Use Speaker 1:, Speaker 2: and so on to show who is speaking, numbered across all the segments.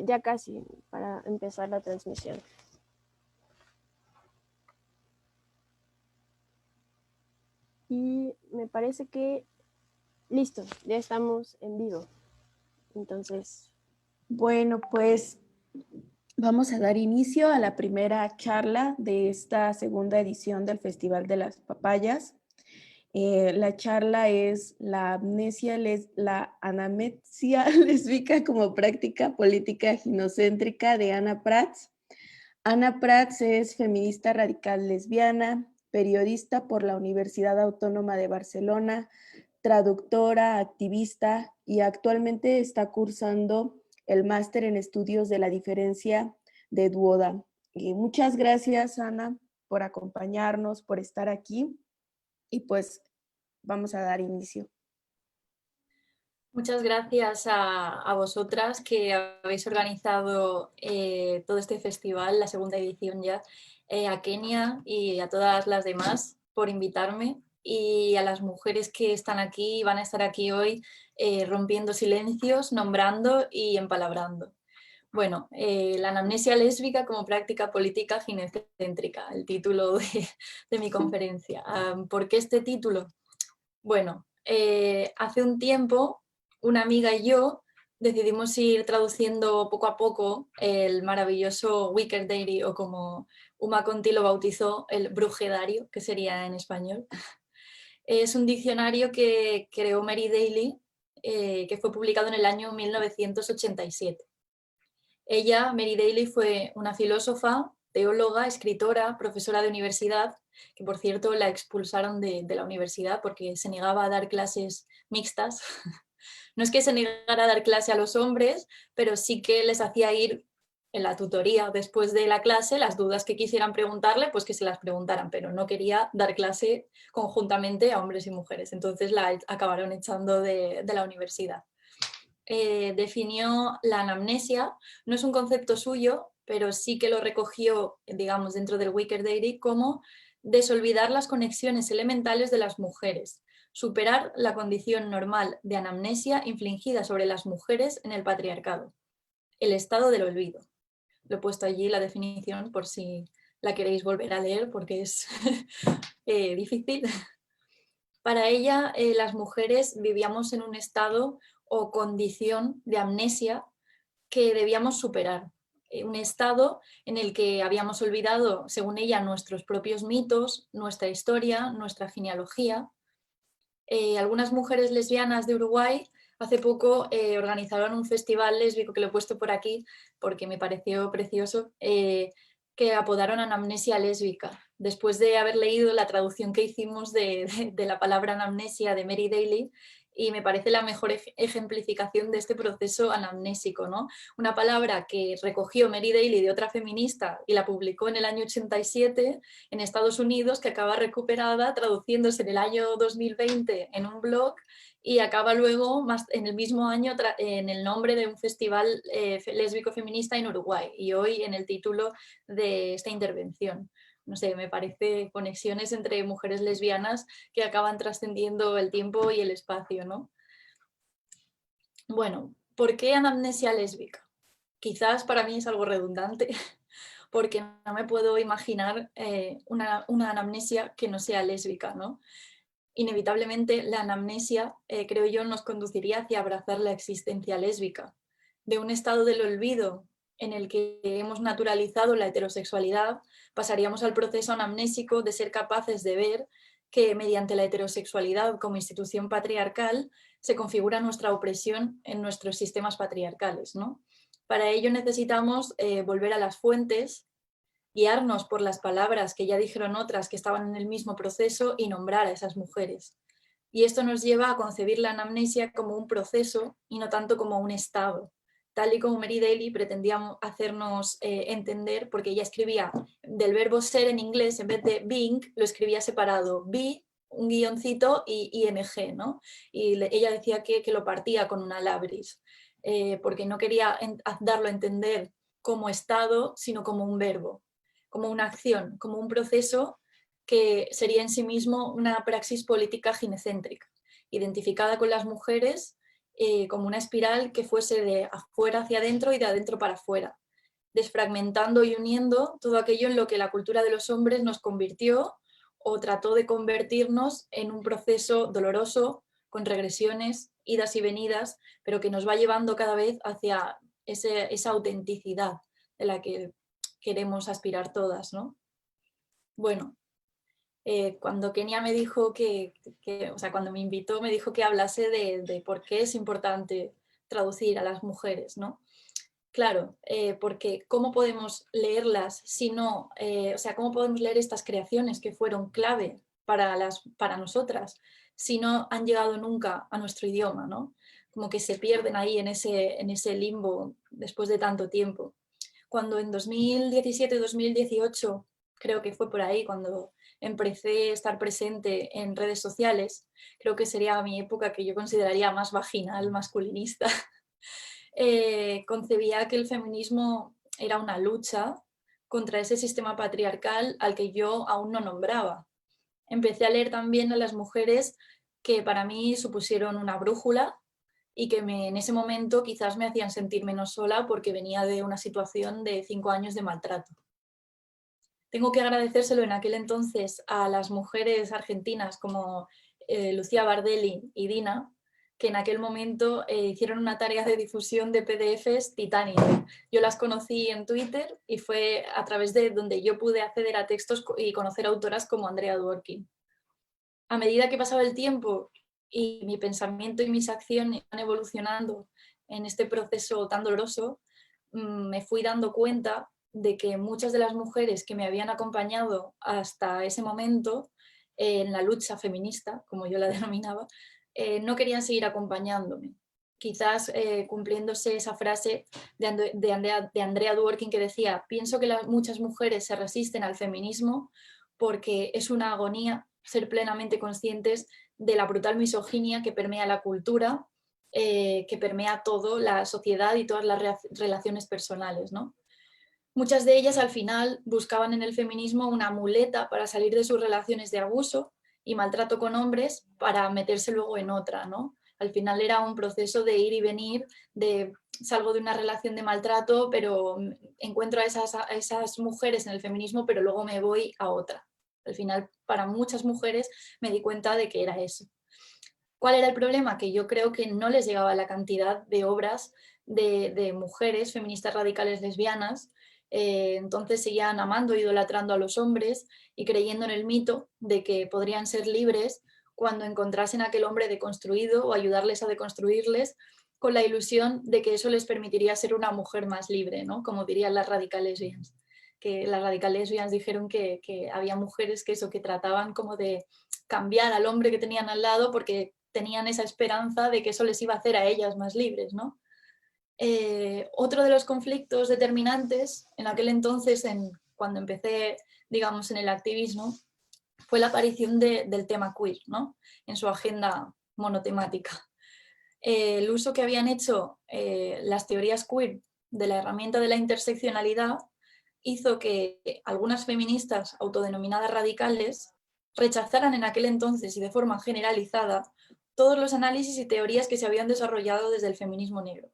Speaker 1: Ya casi, para empezar la transmisión. Y me parece que listo, ya estamos en vivo. Entonces,
Speaker 2: bueno, pues vamos a dar inicio a la primera charla de esta segunda edición del Festival de las Papayas. La charla es la anamnesia lésbica como práctica política ginocéntrica de Ana Prats. Ana Prats es feminista radical lesbiana, periodista por la Universidad Autónoma de Barcelona, traductora, activista y actualmente está cursando el máster en estudios de la diferencia de Duoda. Muchas gracias, Ana, por acompañarnos, por estar aquí y pues vamos a dar inicio.
Speaker 3: Muchas gracias a vosotras que habéis organizado todo este festival, la segunda edición ya, a Kenia y a todas las demás por invitarme, y a las mujeres que están aquí y van a estar aquí hoy rompiendo silencios, nombrando y empalabrando. Bueno, la anamnesia lésbica como práctica política ginecéntrica, el título de mi conferencia. ¿Por qué este título? Bueno, hace un tiempo una amiga y yo decidimos ir traduciendo poco a poco el maravilloso Wicker Diary, o como Uma Conti lo bautizó, el Brujedario, que sería en español. Es un diccionario que creó Mary Daly, que fue publicado en el año 1987. Ella, Mary Daly, fue una filósofa, teóloga, escritora, profesora de universidad, que por cierto la expulsaron de la universidad porque se negaba a dar clases mixtas. No es que se negara a dar clase a los hombres, pero sí que les hacía ir en la tutoría después de la clase, las dudas que quisieran preguntarle, pues que se las preguntaran, pero no quería dar clase conjuntamente a hombres y mujeres. Entonces la acabaron echando de la universidad. Definió la anamnesia, no es un concepto suyo, pero sí que lo recogió, digamos, dentro del Wicker Diary, como desolvidar las conexiones elementales de las mujeres, superar la condición normal de anamnesia infligida sobre las mujeres en el patriarcado, el estado del olvido. Lo he puesto allí la definición por si la queréis volver a leer, porque es difícil. Para ella, las mujeres vivíamos en un estado o condición de amnesia que debíamos superar. Un estado en el que habíamos olvidado, según ella, nuestros propios mitos, nuestra historia, nuestra genealogía. Algunas mujeres lesbianas de Uruguay hace poco organizaron un festival lésbico, que lo he puesto por aquí porque me pareció precioso, que apodaron Anamnesia Lésbica, después de haber leído la traducción que hicimos de la palabra anamnesia de Mary Daly, y me parece la mejor ejemplificación de este proceso anamnésico, ¿no? Una palabra que recogió Mary Daly de otra feminista y la publicó en el año 87 en Estados Unidos, que acaba recuperada traduciéndose en el año 2020 en un blog, y acaba luego, más en el mismo año, en el nombre de un festival lésbico feminista en Uruguay, y hoy en el título de esta intervención. No sé, me parece conexiones entre mujeres lesbianas que acaban trascendiendo el tiempo y el espacio, ¿no? Bueno, ¿por qué anamnesia lésbica? Quizás para mí es algo redundante, porque no me puedo imaginar una anamnesia que no sea lésbica, ¿no? Inevitablemente la anamnesia, creo yo, nos conduciría hacia abrazar la existencia lésbica, de un estado del olvido en el que hemos naturalizado la heterosexualidad. Pasaríamos al proceso anamnésico de ser capaces de ver que mediante la heterosexualidad como institución patriarcal se configura nuestra opresión en nuestros sistemas patriarcales, ¿no? Para ello necesitamos volver a las fuentes, guiarnos por las palabras que ya dijeron otras que estaban en el mismo proceso y nombrar a esas mujeres. Y esto nos lleva a concebir la anamnesia como un proceso y no tanto como un estado, tal y como Mary Daly pretendía hacernos entender, porque ella escribía del verbo ser en inglés, en vez de being, lo escribía separado, be, un guioncito, y ing, ¿no? Y ella decía que lo partía con una labris, porque no quería darlo a entender como estado, sino como un verbo, como una acción, como un proceso que sería en sí mismo una praxis política ginecéntrica, identificada con las mujeres como una espiral que fuese de afuera hacia adentro y de adentro para afuera, desfragmentando y uniendo todo aquello en lo que la cultura de los hombres nos convirtió o trató de convertirnos en un proceso doloroso, con regresiones, idas y venidas, pero que nos va llevando cada vez hacia esa autenticidad de la que queremos aspirar todas, ¿no? Bueno, cuando Kenia me dijo o sea, cuando me invitó, me dijo que hablase de por qué es importante traducir a las mujeres, ¿no? Claro, porque ¿cómo podemos leerlas si no, o sea, cómo podemos leer estas creaciones que fueron clave para nosotras si no han llegado nunca a nuestro idioma, ¿no? Como que se pierden ahí en ese limbo después de tanto tiempo. Cuando en 2017-2018, creo que fue por ahí, cuando empecé a estar presente en redes sociales, creo que sería mi época que yo consideraría más vaginal, masculinista, concebía que el feminismo era una lucha contra ese sistema patriarcal al que yo aún no nombraba. Empecé a leer también a las mujeres que para mí supusieron una brújula y que en ese momento quizás me hacían sentir menos sola porque venía de una situación de 5 años de maltrato. Tengo que agradecérselo en aquel entonces a las mujeres argentinas como Lucía Bardelli y Dina, que en aquel momento hicieron una tarea de difusión de PDFs titánica. Yo las conocí en Twitter y fue a través de donde yo pude acceder a textos y conocer autoras como Andrea Dworkin. A medida que pasaba el tiempo y mi pensamiento y mis acciones iban evolucionando en este proceso tan doloroso, me fui dando cuenta de que muchas de las mujeres que me habían acompañado hasta ese momento en la lucha feminista, como yo la denominaba, no querían seguir acompañándome. Quizás cumpliéndose esa frase de Andrea Dworkin que decía: pienso que muchas mujeres se resisten al feminismo porque es una agonía ser plenamente conscientes de la brutal misoginia que permea la cultura, que permea todo, la sociedad y todas las relaciones personales, ¿no? Muchas de ellas al final buscaban en el feminismo una muleta para salir de sus relaciones de abuso y maltrato con hombres para meterse luego en otra, ¿no? Al final era un proceso de ir y venir, de salgo de una relación de maltrato, pero encuentro a esas mujeres en el feminismo, pero luego me voy a otra. Al final, para muchas mujeres me di cuenta de que era eso. ¿Cuál era el problema? Que yo creo que no les llegaba la cantidad de obras de mujeres feministas radicales lesbianas, entonces seguían amando e idolatrando a los hombres y creyendo en el mito de que podrían ser libres cuando encontrasen a aquel hombre deconstruido o ayudarles a deconstruirles, con la ilusión de que eso les permitiría ser una mujer más libre, ¿no? Como dirían las radicales lesbianas. Que las radicales lesbianas dijeron que había mujeres que trataban como de cambiar al hombre que tenían al lado porque tenían esa esperanza de que eso les iba a hacer a ellas más libres, ¿no? Otro de los conflictos determinantes en aquel entonces, cuando empecé, digamos, en el activismo, fue la aparición del tema queer, ¿no? En su agenda monotemática. El uso que habían hecho las teorías queer de la herramienta de la interseccionalidad hizo que algunas feministas autodenominadas radicales rechazaran en aquel entonces y de forma generalizada todos los análisis y teorías que se habían desarrollado desde el feminismo negro,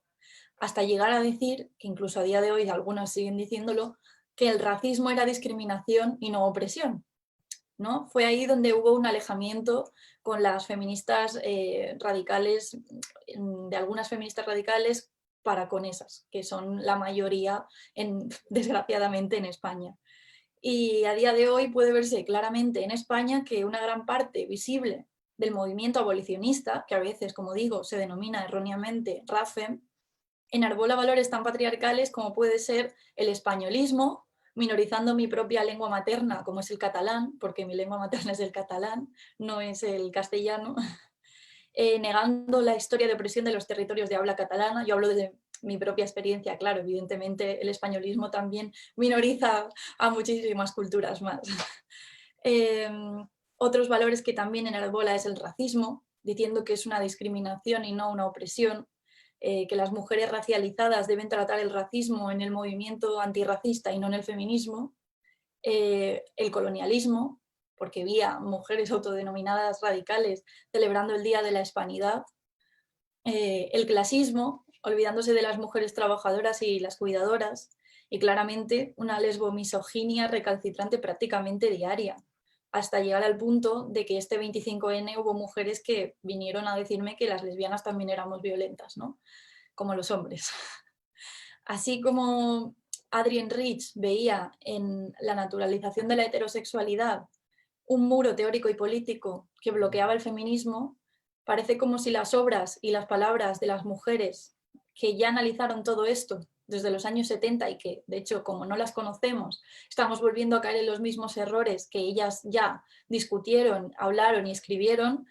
Speaker 3: hasta llegar a decir, que incluso a día de hoy algunas siguen diciéndolo, que el racismo era discriminación y no opresión, ¿no? Fue ahí donde hubo un alejamiento con las feministas radicales, de algunas feministas radicales para con esas, que son la mayoría, desgraciadamente, en España. Y a día de hoy puede verse claramente en España que una gran parte visible del movimiento abolicionista, que a veces, como digo, se denomina erróneamente RAFEM, enarbola valores tan patriarcales como puede ser el españolismo, minorizando mi propia lengua materna, como es el catalán, porque mi lengua materna es el catalán, no es el castellano, negando la historia de opresión de los territorios de habla catalana. Yo hablo desde mi propia experiencia, claro, evidentemente el españolismo también minoriza a muchísimas culturas más. Otros valores que también enarbola es el racismo, diciendo que es una discriminación y no una opresión, que las mujeres racializadas deben tratar el racismo en el movimiento antirracista y no en el feminismo, el colonialismo, porque había mujeres autodenominadas radicales celebrando el Día de la Hispanidad, el clasismo, olvidándose de las mujeres trabajadoras y las cuidadoras, y claramente una lesbomisoginia recalcitrante prácticamente diaria, hasta llegar al punto de que este 25N hubo mujeres que vinieron a decirme que las lesbianas también éramos violentas, ¿no? Como los hombres. Así como Adrienne Rich veía en la naturalización de la heterosexualidad un muro teórico y político que bloqueaba el feminismo, parece como si las obras y las palabras de las mujeres que ya analizaron todo esto desde los años 70 y que, de hecho, como no las conocemos, estamos volviendo a caer en los mismos errores que ellas ya discutieron, hablaron y escribieron,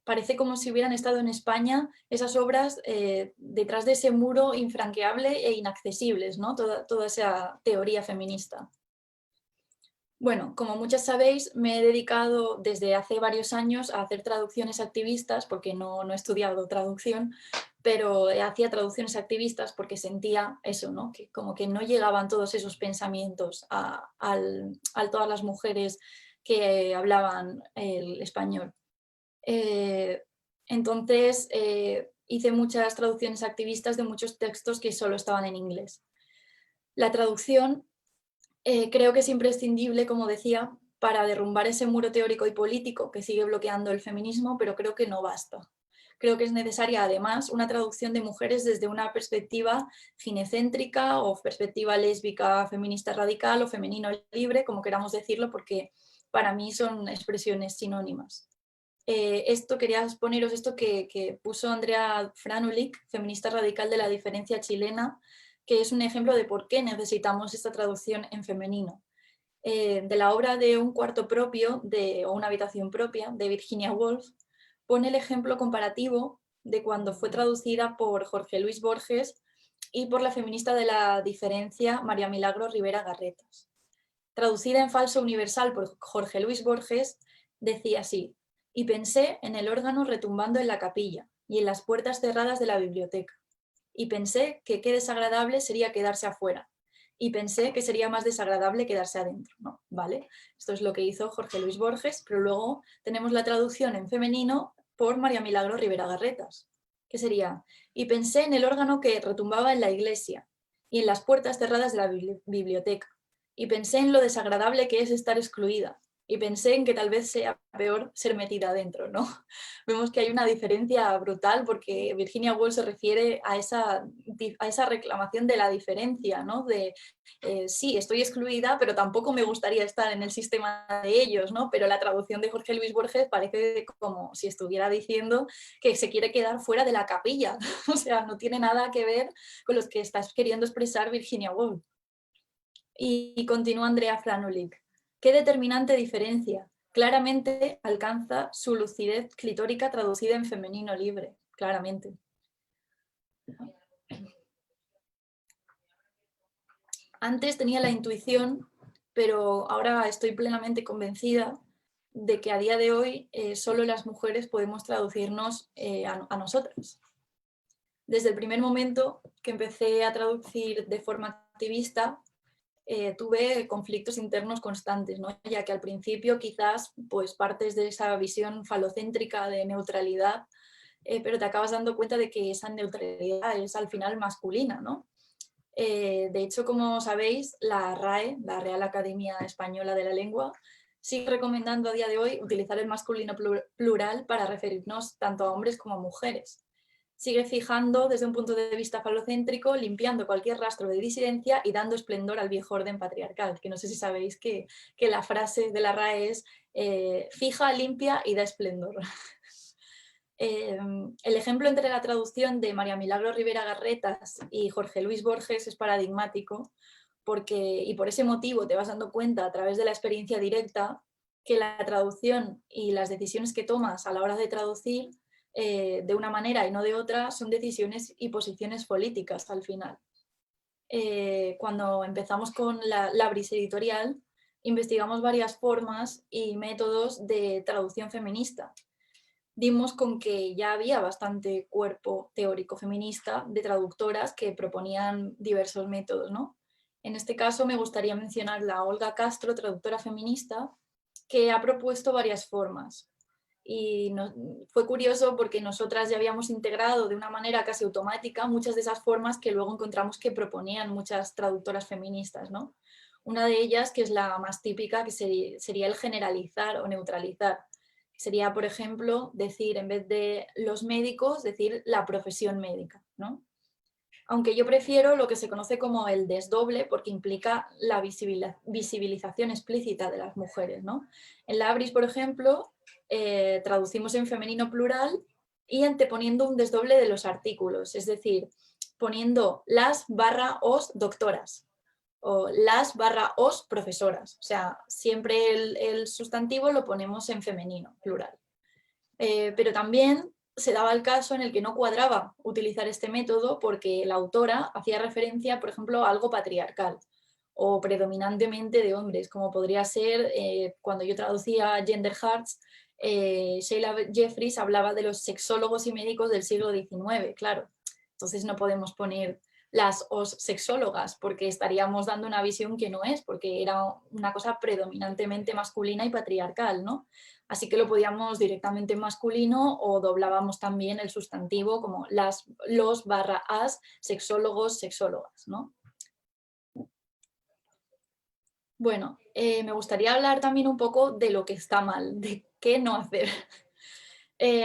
Speaker 3: parece como si hubieran estado en España esas obras detrás de ese muro infranqueable e inaccesibles, ¿no? Toda esa teoría feminista. Bueno, como muchas sabéis, me he dedicado desde hace varios años a hacer traducciones activistas, porque no he estudiado traducción, pero hacía traducciones activistas porque sentía eso, ¿no? Que como que no llegaban todos esos pensamientos a todas las mujeres que hablaban el español. Entonces, hice muchas traducciones activistas de muchos textos que solo estaban en inglés. La traducción creo que es imprescindible, como decía, para derrumbar ese muro teórico y político que sigue bloqueando el feminismo, pero creo que no basta. Creo que es necesaria, además, una traducción de mujeres desde una perspectiva ginecéntrica o perspectiva lésbica, feminista radical o femenino libre, como queramos decirlo, porque para mí son expresiones sinónimas. Quería exponeros esto que puso Andrea Franulik, feminista radical de la diferencia chilena, que es un ejemplo de por qué necesitamos esta traducción en femenino. De la obra de Un cuarto propio o Una habitación propia, de Virginia Woolf, pone el ejemplo comparativo de cuando fue traducida por Jorge Luis Borges y por la feminista de la diferencia, María Milagro Rivera Garretas. Traducida en falso universal por Jorge Luis Borges, decía así: y pensé en el órgano retumbando en la capilla y en las puertas cerradas de la biblioteca. Y pensé que qué desagradable sería quedarse afuera. Y pensé que sería más desagradable quedarse adentro, ¿no? ¿Vale? Esto es lo que hizo Jorge Luis Borges, pero luego tenemos la traducción en femenino por María Milagro Rivera Garretas, que sería: y pensé en el órgano que retumbaba en la iglesia y en las puertas cerradas de la biblioteca. Y pensé en lo desagradable que es estar excluida. Y pensé en que tal vez sea peor ser metida adentro, ¿no? Vemos que hay una diferencia brutal porque Virginia Woolf se refiere a esa reclamación de la diferencia, ¿no? De sí, estoy excluida, pero tampoco me gustaría estar en el sistema de ellos, ¿no? Pero la traducción de Jorge Luis Borges parece como si estuviera diciendo que se quiere quedar fuera de la capilla. O sea, no tiene nada que ver con lo que está queriendo expresar Virginia Woolf. Y continúa Andrea Franulik. ¿Qué determinante diferencia? Claramente alcanza su lucidez clitórica traducida en femenino libre, claramente. Antes tenía la intuición, pero ahora estoy plenamente convencida de que a día de hoy solo las mujeres podemos traducirnos a nosotras. Desde el primer momento que empecé a traducir de forma activista, tuve conflictos internos constantes, ¿no? Ya que al principio quizás pues, partes de esa visión falocéntrica de neutralidad, pero te acabas dando cuenta de que esa neutralidad es al final masculina, ¿no? De hecho, como sabéis, la RAE, la Real Academia Española de la Lengua, sigue recomendando a día de hoy utilizar el masculino plural para referirnos tanto a hombres como a mujeres. Sigue fijando desde un punto de vista falocéntrico, limpiando cualquier rastro de disidencia y dando esplendor al viejo orden patriarcal, que no sé si sabéis que la frase de la RAE es fija, limpia y da esplendor. El ejemplo entre la traducción de María Milagro Rivera Garretas y Jorge Luis Borges es paradigmático y por ese motivo te vas dando cuenta a través de la experiencia directa que la traducción y las decisiones que tomas a la hora de traducir de una manera y no de otra son decisiones y posiciones políticas al final. Cuando empezamos con la Brisa Editorial, investigamos varias formas y métodos de traducción feminista. Dimos con que ya había bastante cuerpo teórico feminista de traductoras que proponían diversos métodos, ¿no? En este caso me gustaría mencionar a Olga Castro, traductora feminista, que ha propuesto varias formas. y fue curioso porque nosotras ya habíamos integrado de una manera casi automática muchas de esas formas que luego encontramos que proponían muchas traductoras feministas, ¿no? Una de ellas, que es la más típica, que sería el generalizar o neutralizar. Sería, por ejemplo, decir, en vez de los médicos, decir la profesión médica, ¿no? Aunque yo prefiero lo que se conoce como el desdoble porque implica la visibilización explícita de las mujeres, ¿no? En la Abris, por ejemplo, traducimos en femenino plural y anteponiendo un desdoble de los artículos, es decir, poniendo las/os doctoras o las/os profesoras. O sea, siempre el sustantivo lo ponemos en femenino, plural. Pero también se daba el caso en el que no cuadraba utilizar este método porque la autora hacía referencia, por ejemplo, a algo patriarcal o predominantemente de hombres, como podría ser cuando yo traducía Gender Hearts, Sheila Jeffries hablaba de los sexólogos y médicos del siglo XIX, claro. Entonces no podemos poner las os sexólogas porque estaríamos dando una visión que no es, porque era una cosa predominantemente masculina y patriarcal, ¿no? Así que lo podíamos directamente en masculino o doblábamos también el sustantivo como los/as sexólogos, sexólogas, ¿no? Bueno, me gustaría hablar también un poco de lo que está mal, de qué no hacer.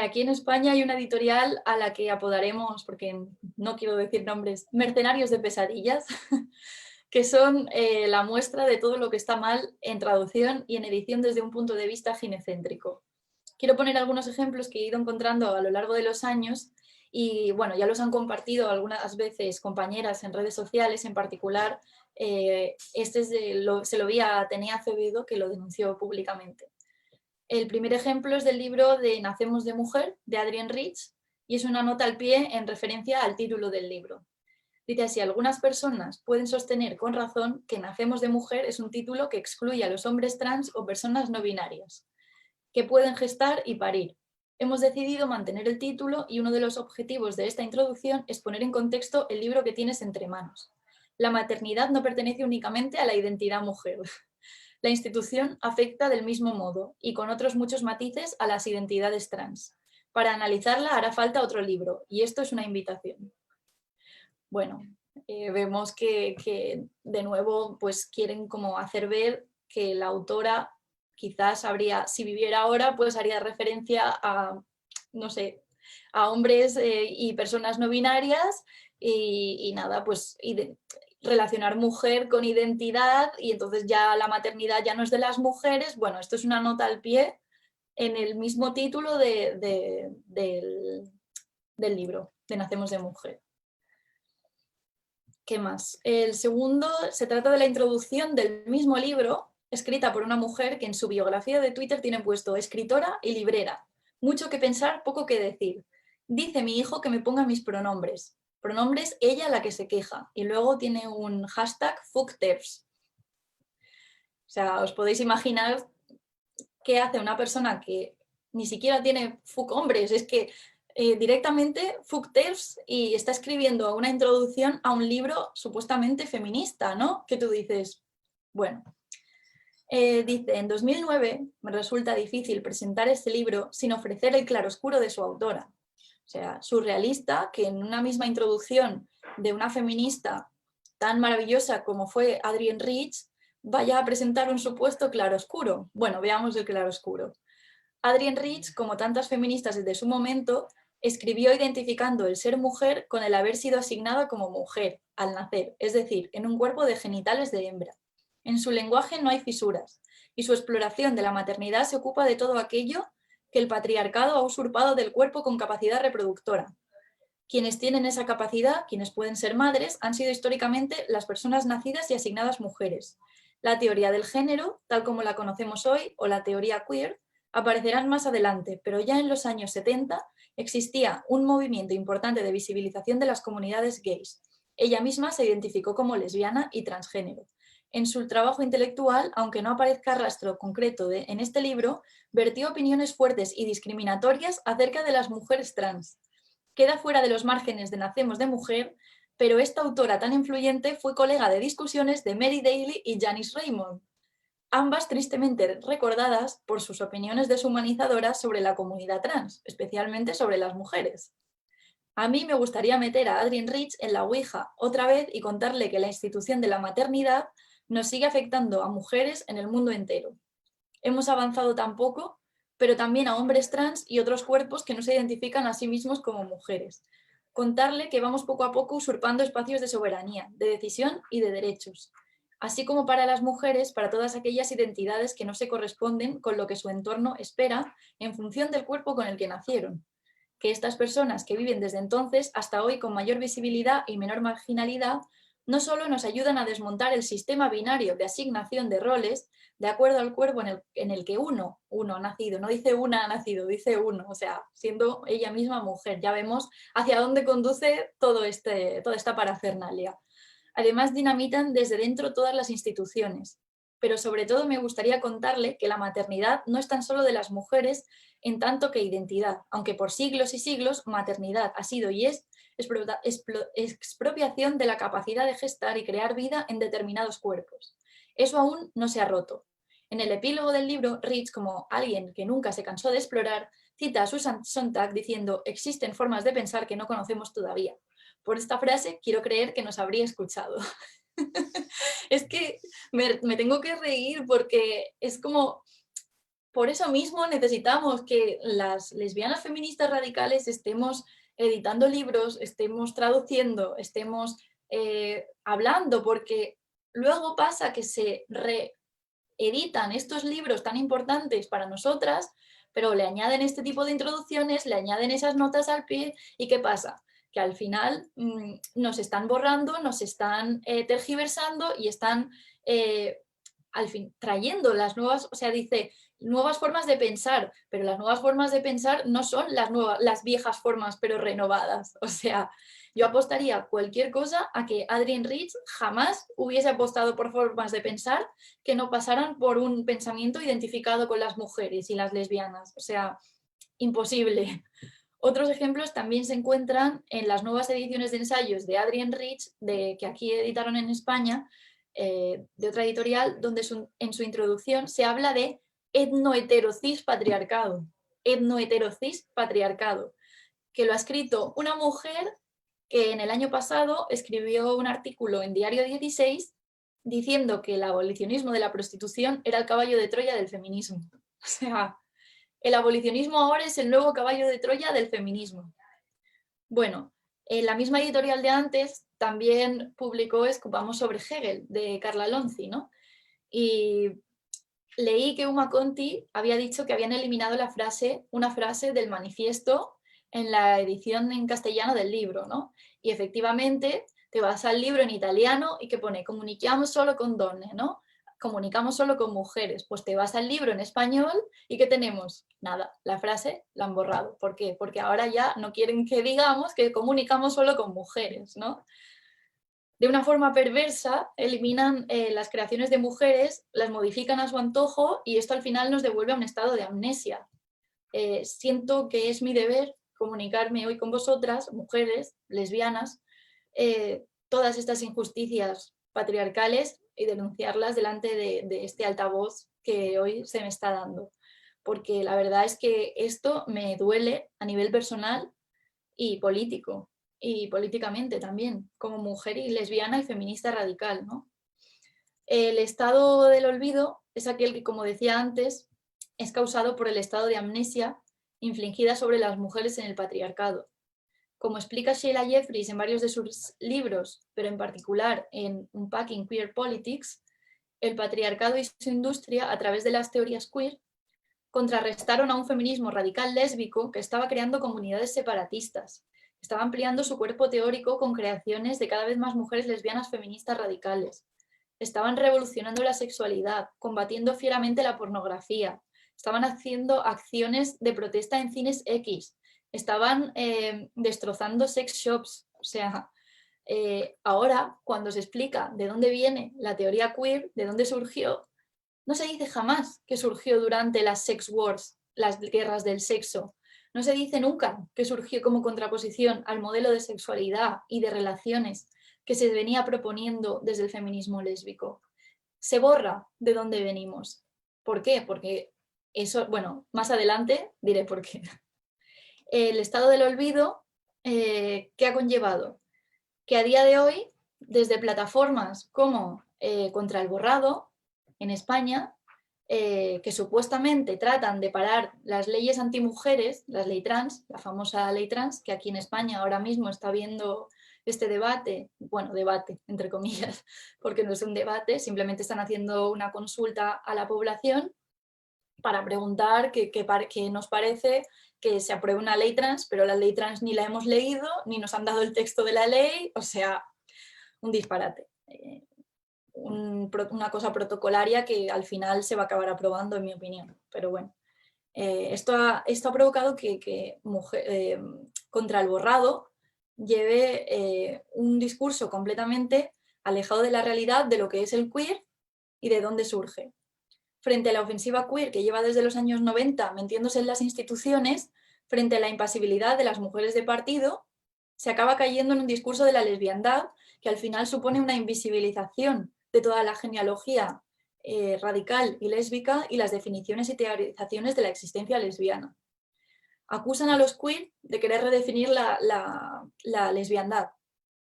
Speaker 3: Aquí en España hay una editorial a la que apodaremos, porque no quiero decir nombres, Mercenarios de Pesadillas, que son la muestra de todo lo que está mal en traducción y en edición desde un punto de vista ginecéntrico. Quiero poner algunos ejemplos que he ido encontrando a lo largo de los años y bueno, ya los han compartido algunas veces compañeras en redes sociales, en particular se lo vi a Atenea Acevedo, que lo denunció públicamente. El primer ejemplo es del libro de Nacemos de Mujer, de Adrienne Rich, y es una nota al pie en referencia al título del libro. Dice así: algunas personas pueden sostener con razón que Nacemos de Mujer es un título que excluye a los hombres trans o personas no binarias, que pueden gestar y parir. Hemos decidido mantener el título y uno de los objetivos de esta introducción es poner en contexto el libro que tienes entre manos. La maternidad no pertenece únicamente a la identidad mujer. La institución afecta del mismo modo y con otros muchos matices a las identidades trans. Para analizarla hará falta otro libro y esto es una invitación. Bueno, vemos que de nuevo pues quieren como hacer ver que la autora quizás habría, si viviera ahora, pues haría referencia a, no sé, a hombres y personas no binarias y nada, pues relacionar mujer con identidad y entonces ya la maternidad ya no es de las mujeres. Bueno, esto es una nota al pie en el mismo título del libro, de Nacemos de Mujer. ¿Qué más? El segundo se trata de la introducción del mismo libro, escrita por una mujer que en su biografía de Twitter tiene puesto escritora y librera. Mucho que pensar, poco que decir. Dice mi hijo que me ponga mis pronombres. Pronombres ella la que se queja. Y luego tiene un hashtag #FuckTERFs. O sea, os podéis imaginar qué hace una persona que ni siquiera tiene fuck hombres. Es que directamente #FuckTERFs y está escribiendo una introducción a un libro supuestamente feminista, ¿no? Que tú dices, bueno. Dice, en 2009 me resulta difícil presentar este libro sin ofrecer el claroscuro de su autora. O sea, surrealista que en una misma introducción de una feminista tan maravillosa como fue Adrienne Rich vaya a presentar un supuesto claroscuro. Bueno, veamos el claroscuro. Adrienne Rich, como tantas feministas desde su momento, escribió identificando el ser mujer con el haber sido asignada como mujer al nacer, es decir, en un cuerpo de genitales de hembra. En su lenguaje no hay fisuras y su exploración de la maternidad se ocupa de todo aquello que el patriarcado ha usurpado del cuerpo con capacidad reproductora. Quienes tienen esa capacidad, quienes pueden ser madres, han sido históricamente las personas nacidas y asignadas mujeres. La teoría del género, tal como la conocemos hoy, o la teoría queer, aparecerán más adelante, pero ya en los años 70 existía un movimiento importante de visibilización de las comunidades gays. Ella misma se identificó como lesbiana y transgénero. En su trabajo intelectual, aunque no aparezca rastro concreto en este libro, vertió opiniones fuertes y discriminatorias acerca de las mujeres trans. Queda fuera de los márgenes de Nacemos de Mujer, pero esta autora tan influyente fue colega de discusiones de Mary Daly y Janice Raymond. ambas tristemente recordadas por sus opiniones deshumanizadoras sobre la comunidad trans, especialmente sobre las mujeres. A mí me gustaría meter a Adrienne Rich en la Ouija otra vez y contarle que la institución de la maternidad nos sigue afectando a mujeres en el mundo entero. Hemos avanzado tan poco, pero también a hombres trans y otros cuerpos que no se identifican a sí mismos como mujeres. Contarle que vamos poco a poco usurpando espacios de soberanía, de decisión y de derechos. Así como para las mujeres, para todas aquellas identidades que no se corresponden con lo que su entorno espera en función del cuerpo con el que nacieron. Que estas personas que viven desde entonces hasta hoy con mayor visibilidad y menor marginalidad no solo nos ayudan a desmontar el sistema binario de asignación de roles de acuerdo al cuerpo en el que uno ha nacido, no dice una ha nacido, dice uno, o sea, siendo ella misma mujer. Ya vemos hacia dónde conduce toda esta parafernalia. Además, dinamitan desde dentro todas las instituciones. Pero sobre todo me gustaría contarle que la maternidad no es tan solo de las mujeres en tanto que identidad, aunque por siglos y siglos maternidad ha sido y es expropiación de la capacidad de gestar y crear vida en determinados cuerpos. Eso aún no se ha roto. En el epílogo del libro, Rich, como alguien que nunca se cansó de explorar, cita a Susan Sontag diciendo: existen formas de pensar que no conocemos todavía. Por esta frase quiero creer que nos habría escuchado. Es que me tengo que reír porque es como... Por eso mismo necesitamos que las lesbianas feministas radicales estemos editando libros, estemos traduciendo, estemos hablando, porque luego pasa que se reeditan estos libros tan importantes para nosotras, pero le añaden este tipo de introducciones, le añaden esas notas al pie, ¿y qué pasa? Que al final nos están borrando, nos están tergiversando y están al fin trayendo las nuevas, o sea, dice nuevas formas de pensar, pero las nuevas formas de pensar no son las viejas formas, pero renovadas. O sea, yo apostaría cualquier cosa a que Adrienne Rich jamás hubiese apostado por formas de pensar que no pasaran por un pensamiento identificado con las mujeres y las lesbianas. O sea, imposible. Otros ejemplos también se encuentran en las nuevas ediciones de ensayos de Adrienne Rich, que aquí editaron en España, de otra editorial, donde en su introducción se habla de etnoheterocis patriarcado, que lo ha escrito una mujer que en el año pasado escribió un artículo en Diario 16 diciendo que el abolicionismo de la prostitución era el caballo de Troya del feminismo. O sea, el abolicionismo ahora es el nuevo caballo de Troya del feminismo. Bueno, en la misma editorial de antes también publicó Escupamos sobre Hegel, de Carla Lonzi, ¿no? Y leí que Uma Conti había dicho que habían eliminado una frase del manifiesto en la edición en castellano del libro, ¿no? Y efectivamente te vas al libro en italiano y que pone comunichiamo solo con donne, ¿no? Comunicamos solo con mujeres. Pues te vas al libro en español y ¿qué tenemos? Nada, la frase la han borrado. ¿Por qué? Porque ahora ya no quieren que digamos que comunicamos solo con mujeres, ¿no? De una forma perversa, eliminan las creaciones de mujeres, las modifican a su antojo y esto al final nos devuelve a un estado de amnesia. Siento que es mi deber comunicarme hoy con vosotras, mujeres, lesbianas, todas estas injusticias patriarcales y denunciarlas delante de este altavoz que hoy se me está dando. Porque la verdad es que esto me duele a nivel personal y político. Y políticamente también, como mujer y lesbiana y feminista radical, ¿no? El estado del olvido es aquel que, como decía antes, es causado por el estado de amnesia infligida sobre las mujeres en el patriarcado. Como explica Sheila Jeffries en varios de sus libros, pero en particular en Unpacking Queer Politics, el patriarcado y su industria, a través de las teorías queer, contrarrestaron a un feminismo radical lésbico que estaba creando comunidades separatistas. Estaba ampliando su cuerpo teórico con creaciones de cada vez más mujeres lesbianas feministas radicales. Estaban revolucionando la sexualidad, combatiendo fieramente la pornografía. Estaban haciendo acciones de protesta en cines X. Estaban destrozando sex shops. O sea, ahora, cuando se explica de dónde viene la teoría queer, de dónde surgió, no se dice jamás que surgió durante las sex wars, las guerras del sexo. No se dice nunca que surgió como contraposición al modelo de sexualidad y de relaciones que se venía proponiendo desde el feminismo lésbico. se borra de dónde venimos. ¿Por qué? Porque eso, bueno, más adelante diré por qué. El estado del olvido, ¿qué ha conllevado? Que a día de hoy, desde plataformas como Contra el Borrado, en España, que supuestamente tratan de parar las leyes antimujeres, las ley trans, la famosa ley trans, que aquí en España ahora mismo está habiendo este debate, bueno, debate, entre comillas, porque no es un debate, simplemente están haciendo una consulta a la población para preguntar qué nos parece que se apruebe una ley trans, pero la ley trans ni la hemos leído, ni nos han dado el texto de la ley, o sea, un disparate. Una cosa protocolaria que al final se va a acabar aprobando, en mi opinión. Pero bueno, esto ha provocado que Contra el Borrado lleve un discurso completamente alejado de la realidad de lo que es el queer y de dónde surge. Frente a la ofensiva queer que lleva desde los años 90 metiéndose en las instituciones, frente a la impasibilidad de las mujeres de partido, se acaba cayendo en un discurso de la lesbiandad que al final supone una invisibilización de toda la genealogía radical y lésbica y las definiciones y teorizaciones de la existencia lesbiana. Acusan a los queer de querer redefinir la lesbiandad,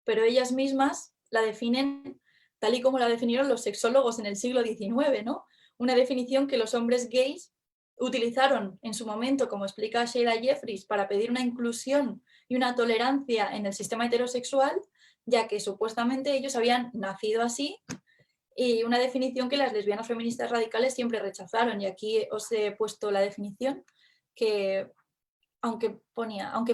Speaker 3: pero ellas mismas la definen tal y como la definieron los sexólogos en el siglo XIX, ¿no? Una definición que los hombres gays utilizaron en su momento, como explica Sheila Jeffries, para pedir una inclusión y una tolerancia en el sistema heterosexual, ya que supuestamente ellos habían nacido así, y una definición que las lesbianas feministas radicales siempre rechazaron. Y aquí os he puesto la definición que, aunque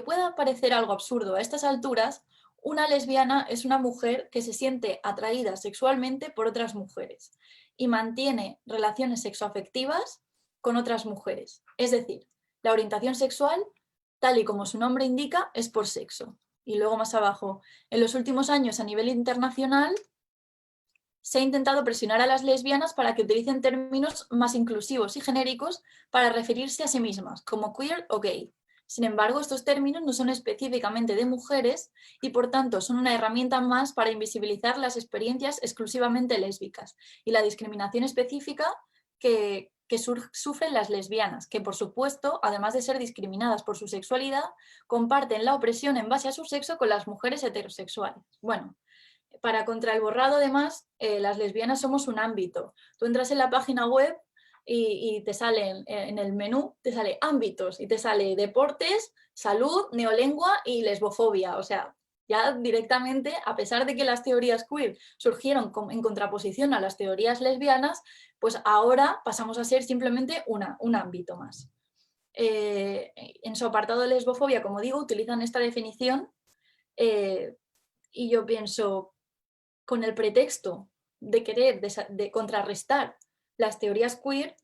Speaker 3: pueda parecer algo absurdo a estas alturas, una lesbiana es una mujer que se siente atraída sexualmente por otras mujeres y mantiene relaciones sexoafectivas con otras mujeres. Es decir, la orientación sexual, tal y como su nombre indica, es por sexo. Y luego más abajo, en los últimos años a nivel internacional se ha intentado presionar a las lesbianas para que utilicen términos más inclusivos y genéricos para referirse a sí mismas, como queer o gay. Sin embargo, estos términos no son específicamente de mujeres y por tanto son una herramienta más para invisibilizar las experiencias exclusivamente lésbicas y la discriminación específica que sufren las lesbianas, que por supuesto, además de ser discriminadas por su sexualidad, comparten la opresión en base a su sexo con las mujeres heterosexuales. Bueno, para Contra el Borrado, además, las lesbianas somos un ámbito. Tú entras en la página web y te sale en el menú, te sale ámbitos y te sale deportes, salud, neolengua y lesbofobia. O sea, ya directamente, a pesar de que las teorías queer surgieron en contraposición a las teorías lesbianas, pues ahora pasamos a ser simplemente un ámbito más. En su apartado de lesbofobia, como digo, utilizan esta definición y yo pienso, con el pretexto de querer de contrarrestar las teorías queer,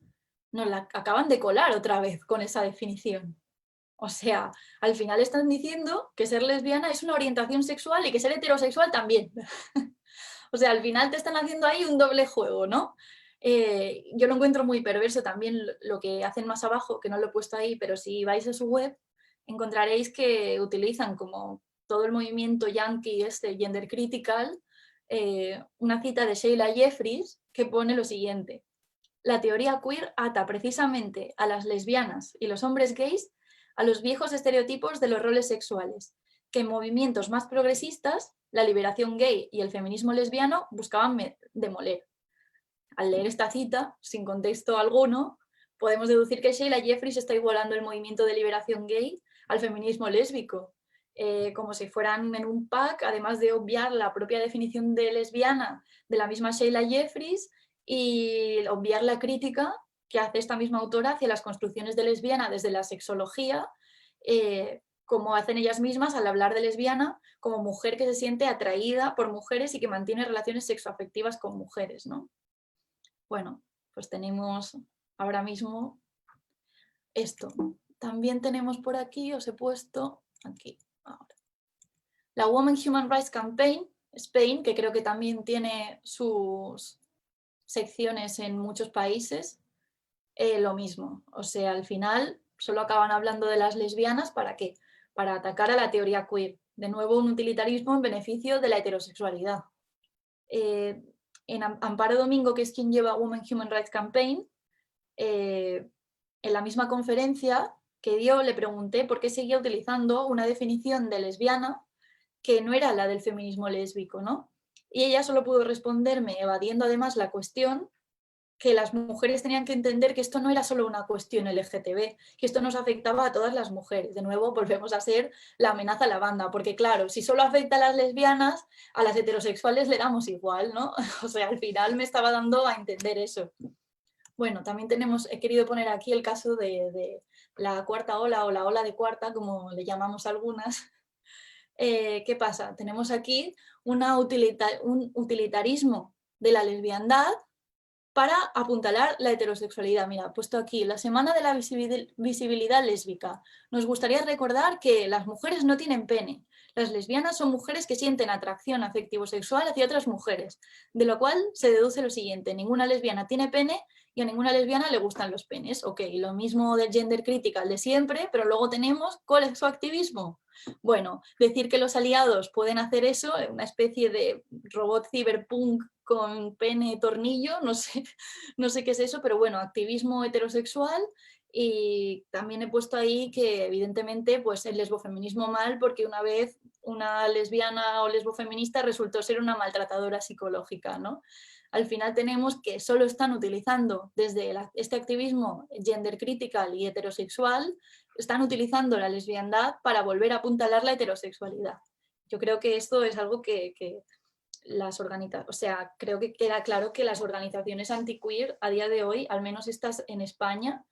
Speaker 3: nos la acaban de colar otra vez con esa definición. O sea, al final están diciendo que ser lesbiana es una orientación sexual y que ser heterosexual también. O sea, al final te están haciendo ahí un doble juego, ¿no? Yo lo encuentro muy perverso también lo que hacen más abajo, que no lo he puesto ahí, pero si vais a su web encontraréis que utilizan como todo el movimiento yankee gender critical, una cita de Sheila Jeffries que pone lo siguiente: la teoría queer ata precisamente a las lesbianas y los hombres gays a los viejos estereotipos de los roles sexuales, que en movimientos más progresistas, la liberación gay y el feminismo lesbiano buscaban demoler. Al leer esta cita, sin contexto alguno, podemos deducir que Sheila Jeffries está igualando el movimiento de liberación gay al feminismo lésbico, como si fueran en un pack, además de obviar la propia definición de lesbiana de la misma Sheila Jeffries y obviar la crítica que hace esta misma autora hacia las construcciones de lesbiana desde la sexología, como hacen ellas mismas al hablar de lesbiana como mujer que se siente atraída por mujeres y que mantiene relaciones sexoafectivas con mujeres, ¿no? Bueno, pues tenemos ahora mismo esto. También tenemos por aquí, os he puesto aquí, ahora, la Women Human Rights Campaign Spain, que creo que también tiene sus secciones en muchos países, lo mismo. O sea, al final solo acaban hablando de las lesbianas, ¿para qué? Para atacar a la teoría queer. De nuevo, un utilitarismo en beneficio de la heterosexualidad. en Amparo Domingo, que es quien lleva Women Human Rights Campaign, en la misma conferencia que dio le pregunté por qué seguía utilizando una definición de lesbiana que no era la del feminismo lésbico, ¿no? Y ella solo pudo responderme, evadiendo además la cuestión, que las mujeres tenían que entender que esto no era solo una cuestión LGTB, que esto nos afectaba a todas las mujeres. De nuevo, volvemos a ser la amenaza a la banda, porque claro, si solo afecta a las lesbianas, a las heterosexuales le damos igual, ¿no? O sea, al final me estaba dando a entender eso. Bueno, también he querido poner aquí el caso de la cuarta ola o la ola de cuarta, como le llamamos algunas. ¿Qué pasa? Tenemos aquí un utilitarismo de la lesbiandad para apuntalar la heterosexualidad. Mira, he puesto aquí la Semana de la Visibilidad Lésbica. Nos gustaría recordar que las mujeres no tienen pene. Las lesbianas son mujeres que sienten atracción afectivo-sexual hacia otras mujeres, de lo cual se deduce lo siguiente: ninguna lesbiana tiene pene y a ninguna lesbiana le gustan los penes. Ok, lo mismo del gender critical de siempre, pero luego tenemos colexoactivismo. Bueno, decir que los aliados pueden hacer eso, una especie de robot cyberpunk con pene tornillo, no sé qué es eso, pero bueno, activismo heterosexual. Y también he puesto ahí que evidentemente pues el lesbofeminismo mal, porque una vez una lesbiana o lesbofeminista resultó ser una maltratadora psicológica, ¿no? Al final tenemos que solo están utilizando desde este activismo gender critical y heterosexual, están utilizando la lesbiandad para volver a apuntalar la heterosexualidad. Yo creo que esto es algo que las organizaciones, o sea, creo que queda claro que las organizaciones antiqueer a día de hoy, al menos estas en España,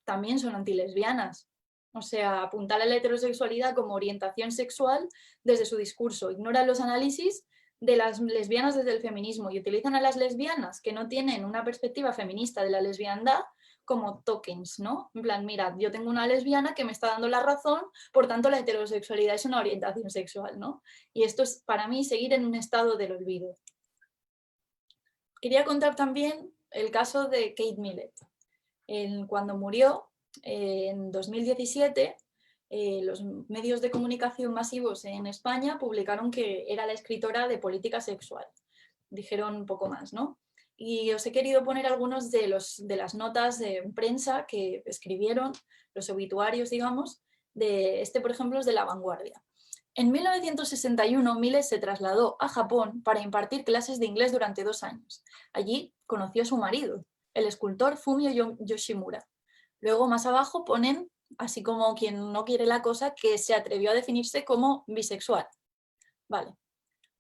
Speaker 3: también son antilesbianas. O sea, apuntar la heterosexualidad como orientación sexual desde su discurso, ignoran los análisis de las lesbianas desde el feminismo y utilizan a las lesbianas que no tienen una perspectiva feminista de la lesbiandad como tokens, ¿no? En plan, mira, yo tengo una lesbiana que me está dando la razón, por tanto la heterosexualidad es una orientación sexual, ¿no? Y esto es para mí seguir en un estado del olvido. Quería contar también el caso de Kate Millett. Cuando murió, en 2017, los medios de comunicación masivos en España publicaron que era la escritora de Política Sexual. Dijeron un poco más, ¿no? Y os he querido poner algunos de las notas de prensa que escribieron, los obituarios, digamos, de por ejemplo, es de La Vanguardia. En 1961, Millett se trasladó a Japón para impartir clases de inglés durante 2 años. Allí conoció a su marido, el escultor Fumio Yoshimura. Luego, más abajo, ponen, así como quien no quiere la cosa, que se atrevió a definirse como bisexual. Vale.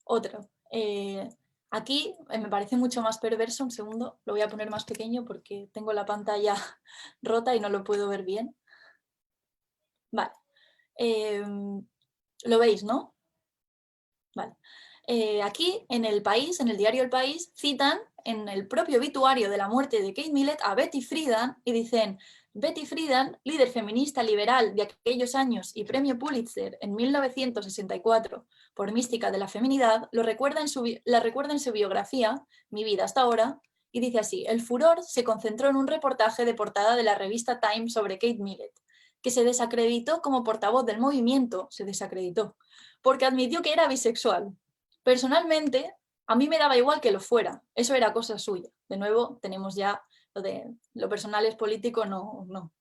Speaker 3: Otro. Aquí me parece mucho más perverso, un segundo, lo voy a poner más pequeño porque tengo la pantalla rota y no lo puedo ver bien. Vale. ¿Lo veis, no? Vale. Aquí en El País, en el diario El País, citan en el propio obituario de la muerte de Kate Millett a Betty Friedan y dicen: Betty Friedan, líder feminista liberal de aquellos años y premio Pulitzer en 1964 por Mística de la Feminidad, la recuerda en su biografía, Mi vida hasta ahora, y dice así: el furor se concentró en un reportaje de portada de la revista Time sobre Kate Millett, que se desacreditó como portavoz del movimiento, porque admitió que era bisexual. Personalmente, a mí me daba igual que lo fuera, eso era cosa suya. De nuevo, tenemos ya lo de lo personal es político, no.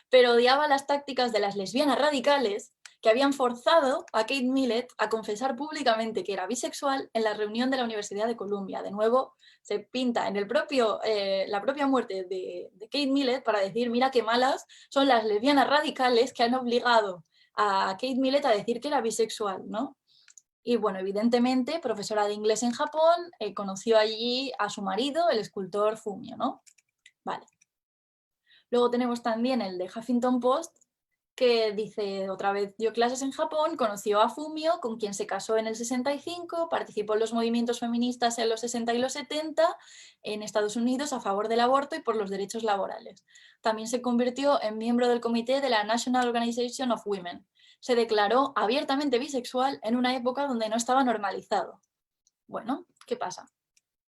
Speaker 3: Pero odiaba las tácticas de las lesbianas radicales que habían forzado a Kate Millett a confesar públicamente que era bisexual en la reunión de la Universidad de Columbia. De nuevo, se pinta en la propia muerte de Kate Millett para decir: mira qué malas son las lesbianas radicales que han obligado a Kate Millett a decir que era bisexual, ¿no? Y bueno, evidentemente, profesora de inglés en Japón, conoció allí a su marido, el escultor Fumio, ¿no? Vale. Luego tenemos también el de Huffington Post, que dice, otra vez dio clases en Japón, conoció a Fumio, con quien se casó en el 65, participó en los movimientos feministas en los 60 y los 70 en Estados Unidos a favor del aborto y por los derechos laborales. También se convirtió en miembro del comité de la National Organization of Women. Se declaró abiertamente bisexual en una época donde no estaba normalizado. Bueno, ¿qué pasa?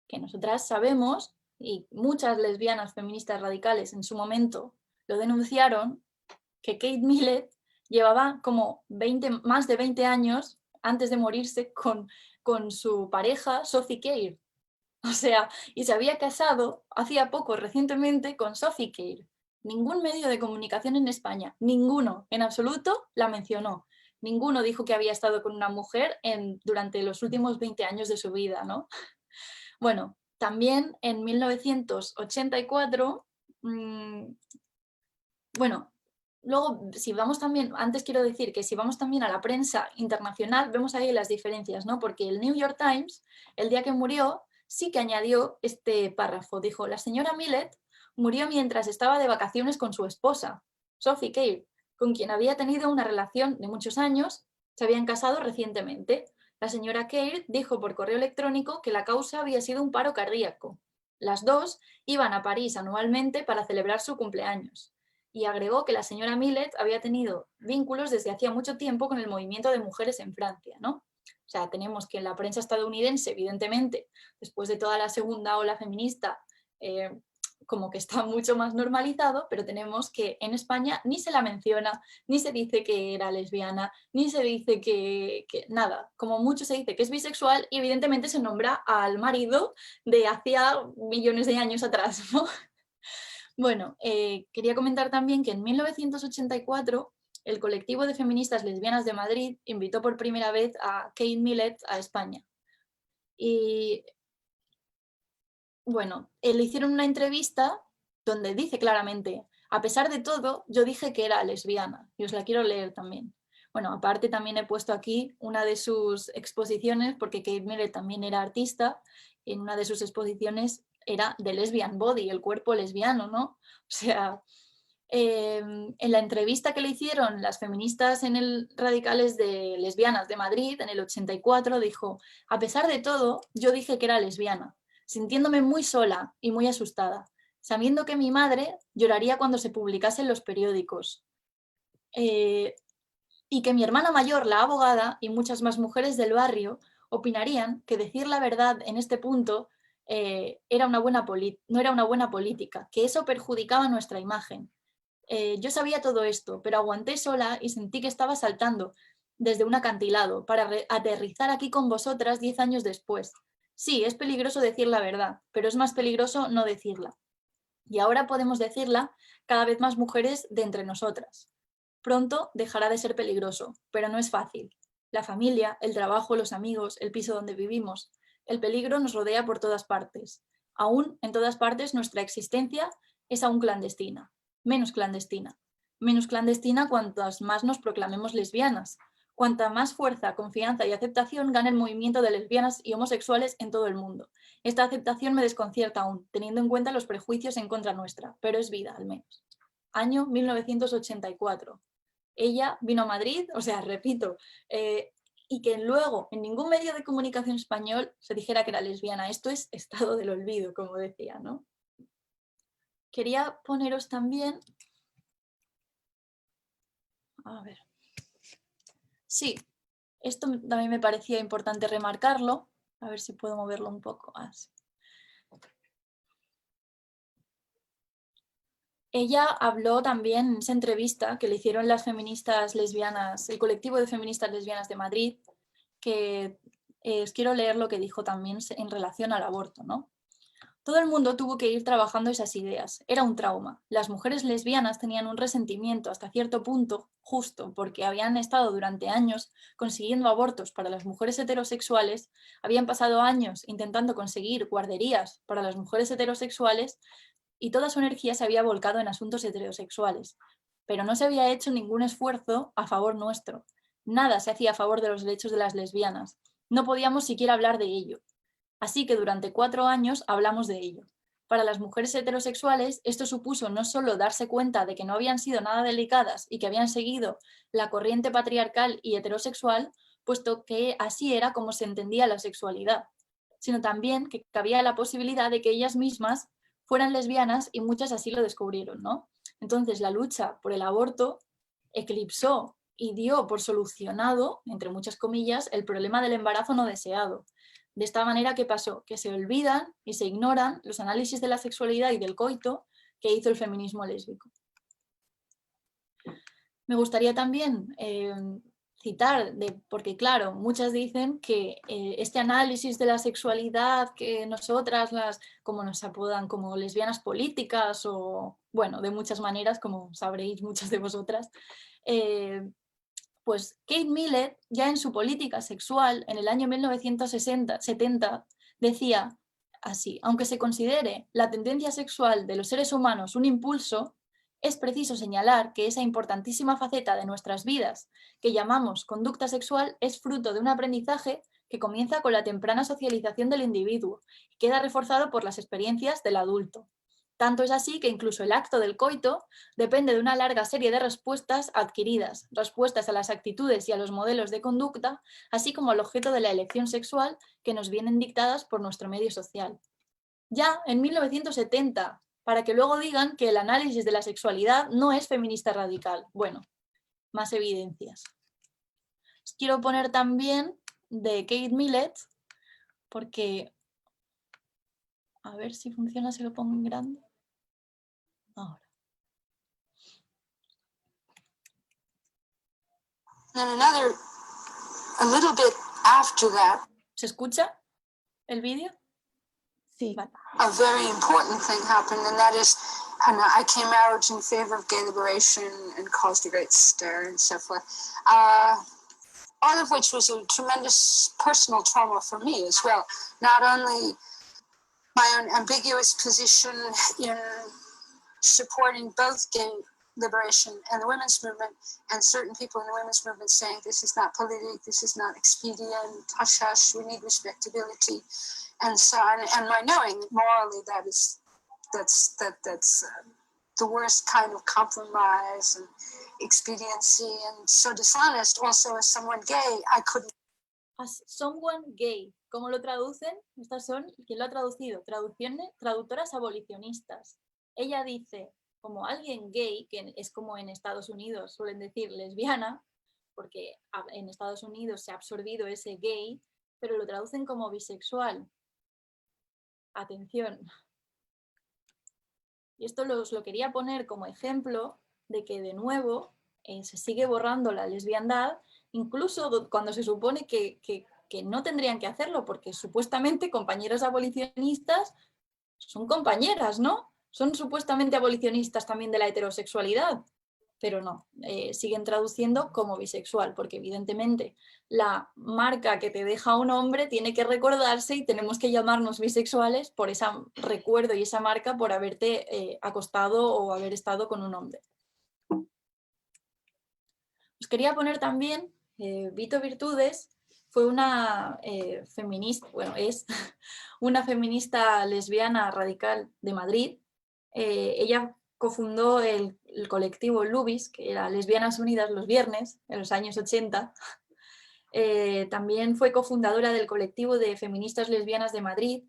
Speaker 3: Que nosotras sabemos, y muchas lesbianas feministas radicales en su momento lo denunciaron, que Kate Millett llevaba como más de 20 años antes de morirse con con su pareja Sophie Cair. O sea, y se había casado hacía poco, recientemente, con Sophie Cair. Ningún medio de comunicación en España, ninguno, en absoluto, la mencionó. Ninguno dijo que había estado con una mujer durante los últimos 20 años de su vida, ¿no? Bueno, también en 1984, bueno, luego, si vamos también, antes quiero decir que si vamos también a la prensa internacional, vemos ahí las diferencias, ¿no? Porque el New York Times, el día que murió, sí que añadió este párrafo. Dijo, la señora Millett murió mientras estaba de vacaciones con su esposa, Sophie Cair, con quien había tenido una relación de muchos años, se habían casado recientemente. La señora Cair dijo por correo electrónico que la causa había sido un paro cardíaco. Las dos iban a París anualmente para celebrar su cumpleaños. Y agregó que la señora Millett había tenido vínculos desde hacía mucho tiempo con el movimiento de mujeres en Francia, ¿no? O sea, tenemos que en la prensa estadounidense, evidentemente, después de toda la segunda ola feminista, como que está mucho más normalizado, pero tenemos que en España ni se la menciona, ni se dice que era lesbiana, ni se dice que nada, como mucho se dice que es bisexual y evidentemente se nombra al marido de hacía millones de años atrás, ¿no? Bueno, quería comentar también que en 1984 el colectivo de feministas lesbianas de Madrid invitó por primera vez a Kate Millett a España. Y bueno, le hicieron una entrevista donde dice claramente, a pesar de todo, yo dije que era lesbiana, y os la quiero leer también. Bueno, aparte también he puesto aquí una de sus exposiciones, porque Kate Millett también era artista, en una de sus exposiciones era de lesbian body, el cuerpo lesbiano, ¿no? O sea, en la entrevista que le hicieron las feministas radicales de lesbianas de Madrid en el 84, dijo, a pesar de todo, yo dije que era lesbiana, sintiéndome muy sola y muy asustada, sabiendo que mi madre lloraría cuando se publicase en los periódicos. Y que mi hermana mayor, la abogada, y muchas más mujeres del barrio opinarían que decir la verdad en este punto no era una buena política, que eso perjudicaba nuestra imagen. Yo sabía todo esto, pero aguanté sola y sentí que estaba saltando desde un acantilado para aterrizar aquí con vosotras 10 años después. Sí, es peligroso decir la verdad, pero es más peligroso no decirla. Y ahora podemos decirla cada vez más mujeres de entre nosotras. Pronto dejará de ser peligroso, pero no es fácil. La familia, el trabajo, los amigos, el piso donde vivimos. El peligro nos rodea por todas partes. Aún en todas partes nuestra existencia es aún clandestina. Menos clandestina. Menos clandestina cuantas más nos proclamemos lesbianas. Cuanta más fuerza, confianza y aceptación gana el movimiento de lesbianas y homosexuales en todo el mundo. Esta aceptación me desconcierta aún, teniendo en cuenta los prejuicios en contra nuestra, pero es vida al menos. Año 1984. Ella vino a Madrid, o sea, repito, y que luego en ningún medio de comunicación español se dijera que era lesbiana. Esto es estado del olvido, como decía, ¿no? Quería poneros también... A ver. Sí, esto también me parecía importante remarcarlo. A ver si puedo moverlo un poco. Sí. Ella habló también en esa entrevista que le hicieron las feministas lesbianas, el colectivo de feministas lesbianas de Madrid, que os quiero leer lo que dijo también en relación al aborto, ¿no? Todo el mundo tuvo que ir trabajando esas ideas. Era un trauma. Las mujeres lesbianas tenían un resentimiento hasta cierto punto, justo porque habían estado durante años consiguiendo abortos para las mujeres heterosexuales, habían pasado años intentando conseguir guarderías para las mujeres heterosexuales y toda su energía se había volcado en asuntos heterosexuales. Pero no se había hecho ningún esfuerzo a favor nuestro. Nada se hacía a favor de los derechos de las lesbianas. No podíamos siquiera hablar de ello. Así que durante 4 años hablamos de ello. Para las mujeres heterosexuales, esto supuso no solo darse cuenta de que no habían sido nada delicadas y que habían seguido la corriente patriarcal y heterosexual, puesto que así era como se entendía la sexualidad, sino también que cabía la posibilidad de que ellas mismas fueran lesbianas y muchas así lo descubrieron, ¿no? Entonces la lucha por el aborto eclipsó y dio por solucionado, entre muchas comillas, el problema del embarazo no deseado. De esta manera, ¿qué pasó? Que se olvidan y se ignoran los análisis de la sexualidad y del coito que hizo el feminismo lésbico. Me gustaría también citar, porque claro, muchas dicen que este análisis de la sexualidad que nosotras, como nos apodan, como lesbianas políticas o, bueno, de muchas maneras, como sabréis muchas de vosotras, pues Kate Millett ya en su política sexual, en el año 1970, decía así: aunque se considere la tendencia sexual de los seres humanos un impulso, es preciso señalar que esa importantísima faceta de nuestras vidas, que llamamos conducta sexual, es fruto de un aprendizaje que comienza con la temprana socialización del individuo y queda reforzado por las experiencias del adulto. Tanto es así que incluso el acto del coito depende de una larga serie de respuestas adquiridas, respuestas a las actitudes y a los modelos de conducta, así como al objeto de la elección sexual que nos vienen dictadas por nuestro medio social. Ya en 1970, para que luego digan que el análisis de la sexualidad no es feminista radical. Bueno, más evidencias. Os quiero poner también de Kate Millett, porque a ver si funciona, si lo pongo en grande. Ahora.
Speaker 4: A little bit after that,
Speaker 3: ¿Se escucha el vídeo?
Speaker 2: Sí.
Speaker 3: Vale.
Speaker 4: a very important thing happened, and that is, and I came out in favor of gay liberation and caused a great stir and so forth. All of which was a tremendous personal trauma for me as well. Not only my own ambiguous position in supporting both gay liberation and the women's movement, and certain people in the women's movement saying this is not politic, this is not expedient, hush hush, we need respectability, and so on. And my knowing morally that's the worst kind of compromise and expediency, and so dishonest. Also, as someone gay, I couldn't.
Speaker 3: As someone gay, ¿cómo lo traducen? Estas son, ¿quién lo ha traducido? Traductoras abolicionistas. Ella dice, como alguien gay, que es como en Estados Unidos suelen decir lesbiana, porque en Estados Unidos se ha absorbido ese gay, pero lo traducen como bisexual. Atención. Y esto os lo quería poner como ejemplo de que de nuevo se sigue borrando la lesbiandad, incluso cuando se supone que no tendrían que hacerlo, porque supuestamente compañeros abolicionistas son compañeras, ¿no? Son supuestamente abolicionistas también de la heterosexualidad, pero no, siguen traduciendo como bisexual, porque evidentemente la marca que te deja un hombre tiene que recordarse y tenemos que llamarnos bisexuales por ese recuerdo y esa marca por haberte acostado o haber estado con un hombre. Os quería poner también, Vito Virtudes fue una feminista, bueno, es una feminista lesbiana radical de Madrid. Ella cofundó el colectivo Lubis, que era Lesbianas Unidas los Viernes, en los años 80. También fue cofundadora del colectivo de feministas lesbianas de Madrid,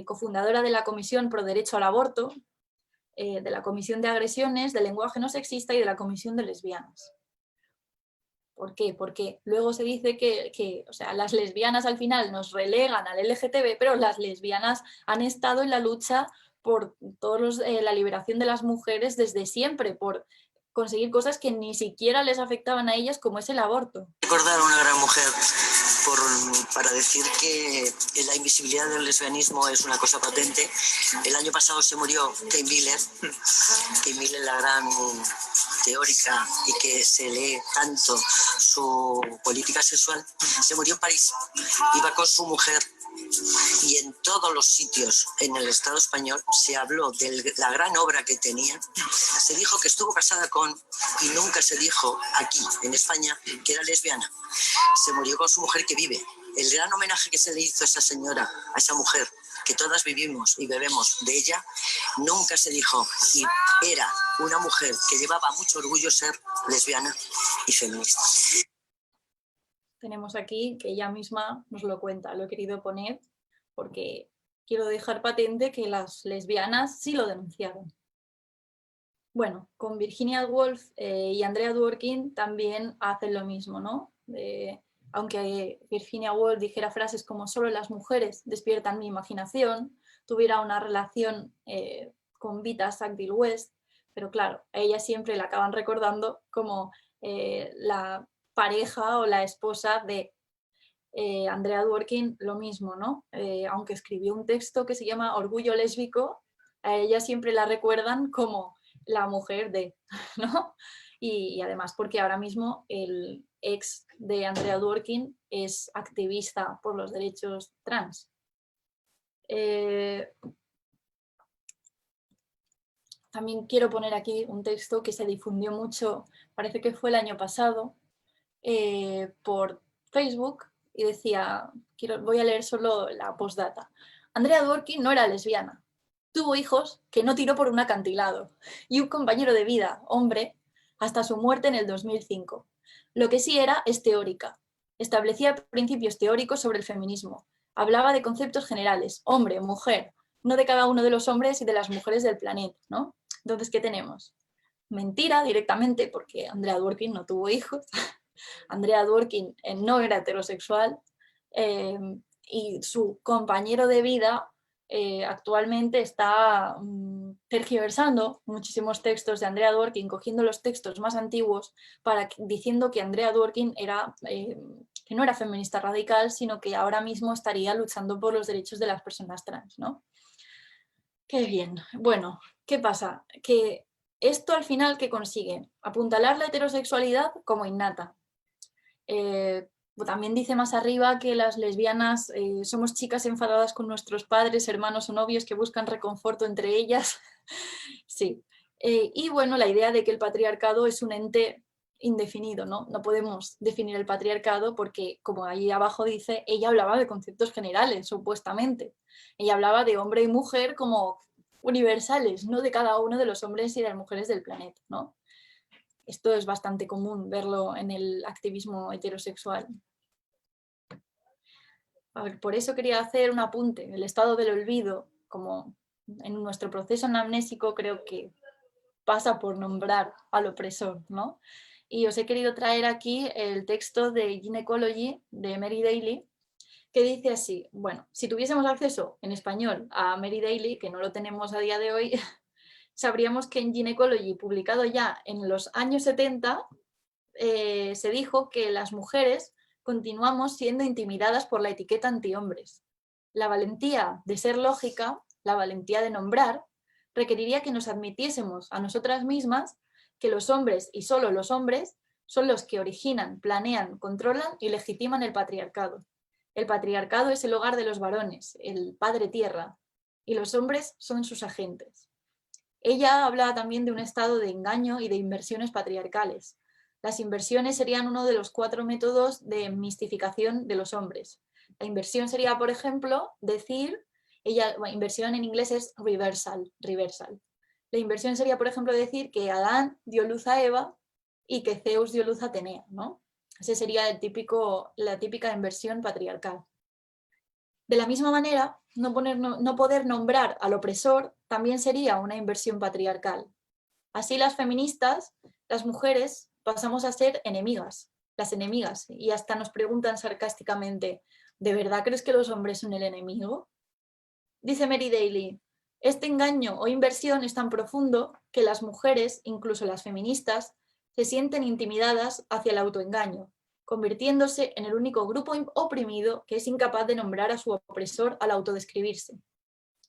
Speaker 3: cofundadora de la Comisión Pro Derecho al Aborto, de la Comisión de Agresiones, del Lenguaje No Sexista y de la Comisión de Lesbianas. ¿Por qué? Porque luego se dice que o sea, las lesbianas al final nos relegan al LGTB, pero las lesbianas han estado en la lucha por la liberación de las mujeres desde siempre, por conseguir cosas que ni siquiera les afectaban a ellas, como es el aborto.
Speaker 5: Recordar a una gran mujer para decir que la invisibilidad del lesbianismo es una cosa patente. El año pasado se murió Kate Millett, la gran teórica y que se lee tanto su política sexual. Se murió en París, iba con su mujer. Y en todos los sitios en el Estado español se habló de la gran obra que tenía. Se dijo que estuvo casada con, y nunca se dijo aquí en España que era lesbiana. Se murió con su mujer que vive. El gran homenaje que se le hizo a esa señora, a esa mujer, que todas vivimos y bebemos de ella, nunca se dijo. Y era una mujer que llevaba mucho orgullo ser lesbiana y feminista.
Speaker 3: Tenemos aquí que ella misma nos lo cuenta, lo he querido poner porque quiero dejar patente que las lesbianas sí lo denunciaron. Bueno, con Virginia Woolf y Andrea Dworkin también hacen lo mismo, ¿no? Aunque Virginia Woolf dijera frases como solo las mujeres despiertan mi imaginación, tuviera una relación con Vita Sackville-West, pero claro, a ella siempre la acaban recordando como la pareja o la esposa de Andrea Dworkin, lo mismo, ¿no? Aunque escribió un texto que se llama Orgullo lésbico, a ella siempre la recuerdan como la mujer de, ¿no? Y además porque ahora mismo el ex de Andrea Dworkin es activista por los derechos trans. También quiero poner aquí un texto que se difundió mucho, parece que fue el año pasado, por Facebook, y decía, voy a leer solo la postdata. Andrea Dworkin no era lesbiana, tuvo hijos que no tiró por un acantilado y un compañero de vida, hombre, hasta su muerte en el 2005. Lo que sí era es teórica. Establecía principios teóricos sobre el feminismo. Hablaba de conceptos generales, hombre, mujer, no de cada uno de los hombres y de las mujeres del planeta, ¿no? Entonces, ¿qué tenemos? Mentira directamente, porque Andrea Dworkin no tuvo hijos. Andrea Dworkin no era heterosexual y su compañero de vida actualmente está tergiversando muchísimos textos de Andrea Dworkin, cogiendo los textos más antiguos diciendo que Andrea Dworkin era, que no era feminista radical, sino que ahora mismo estaría luchando por los derechos de las personas trans, ¿no? Qué bien. Bueno, ¿qué pasa? Que esto al final, ¿qué consigue? Apuntalar la heterosexualidad como innata. También dice más arriba que las lesbianas somos chicas enfadadas con nuestros padres, hermanos o novios que buscan reconforto entre ellas. Sí. Y bueno, la idea de que el patriarcado es un ente indefinido, ¿no? No podemos definir el patriarcado porque, como ahí abajo dice, ella hablaba de conceptos generales, supuestamente. Ella hablaba de hombre y mujer como universales, no de cada uno de los hombres y de las mujeres del planeta, ¿no? Esto es bastante común verlo en el activismo heterosexual. A ver, por eso quería hacer un apunte. El estado del olvido, como en nuestro proceso anamnésico, creo que pasa por nombrar al opresor, ¿no? Y os he querido traer aquí el texto de Gynecology de Mary Daly, que dice así, bueno, si tuviésemos acceso en español a Mary Daly, que no lo tenemos a día de hoy, sabríamos que en Gynecology, publicado ya en los años 70, se dijo que las mujeres continuamos siendo intimidadas por la etiqueta antihombres. La valentía de ser lógica, la valentía de nombrar, requeriría que nos admitiésemos a nosotras mismas que los hombres y solo los hombres son los que originan, planean, controlan y legitiman el patriarcado. El patriarcado es el hogar de los varones, el padre tierra, y los hombres son sus agentes. Ella habla también de un estado de engaño y de inversiones patriarcales. Las inversiones serían uno de los 4 métodos de mistificación de los hombres. La inversión sería, por ejemplo, decir, inversión en inglés es reversal. La inversión sería, por ejemplo, decir que Adán dio luz a Eva y que Zeus dio luz a Atenea, ¿no? Esa sería la típica inversión patriarcal. De la misma manera, no poder nombrar al opresor también sería una inversión patriarcal. Así las feministas, las mujeres, pasamos a ser enemigas, las enemigas, y hasta nos preguntan sarcásticamente, ¿de verdad crees que los hombres son el enemigo? Dice Mary Daly, este engaño o inversión es tan profundo que las mujeres, incluso las feministas, se sienten intimidadas hacia el autoengaño, convirtiéndose en el único grupo oprimido que es incapaz de nombrar a su opresor al autodescribirse,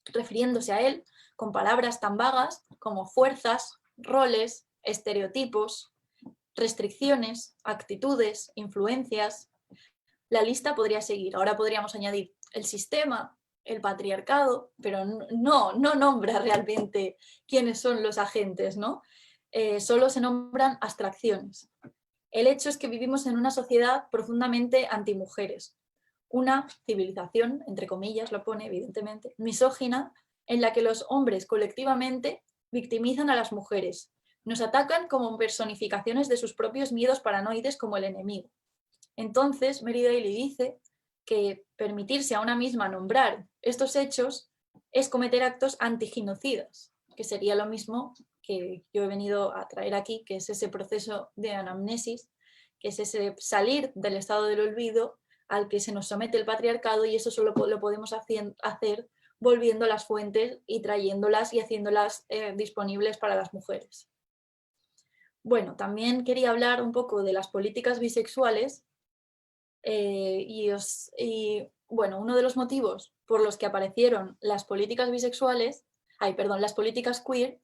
Speaker 3: refiriéndose a él con palabras tan vagas como fuerzas, roles, estereotipos, restricciones, actitudes, influencias. La lista podría seguir. Ahora podríamos añadir el sistema, el patriarcado, pero no nombra realmente quiénes son los agentes, ¿no? Solo se nombran abstracciones. El hecho es que vivimos en una sociedad profundamente antimujeres, una civilización, entre comillas lo pone evidentemente, misógina, en la que los hombres colectivamente victimizan a las mujeres, nos atacan como personificaciones de sus propios miedos paranoides como el enemigo. Entonces, Mary Daly dice que permitirse a una misma nombrar estos hechos es cometer actos antigenocidas, que sería lo mismo que yo he venido a traer aquí, que es ese proceso de anamnesis, que es ese salir del estado del olvido al que se nos somete el patriarcado, y eso solo lo podemos hacer volviendo a las fuentes y trayéndolas y haciéndolas disponibles para las mujeres. Bueno, también quería hablar un poco de las políticas bisexuales bueno, uno de los motivos por los que aparecieron las políticas bisexuales, las políticas queer,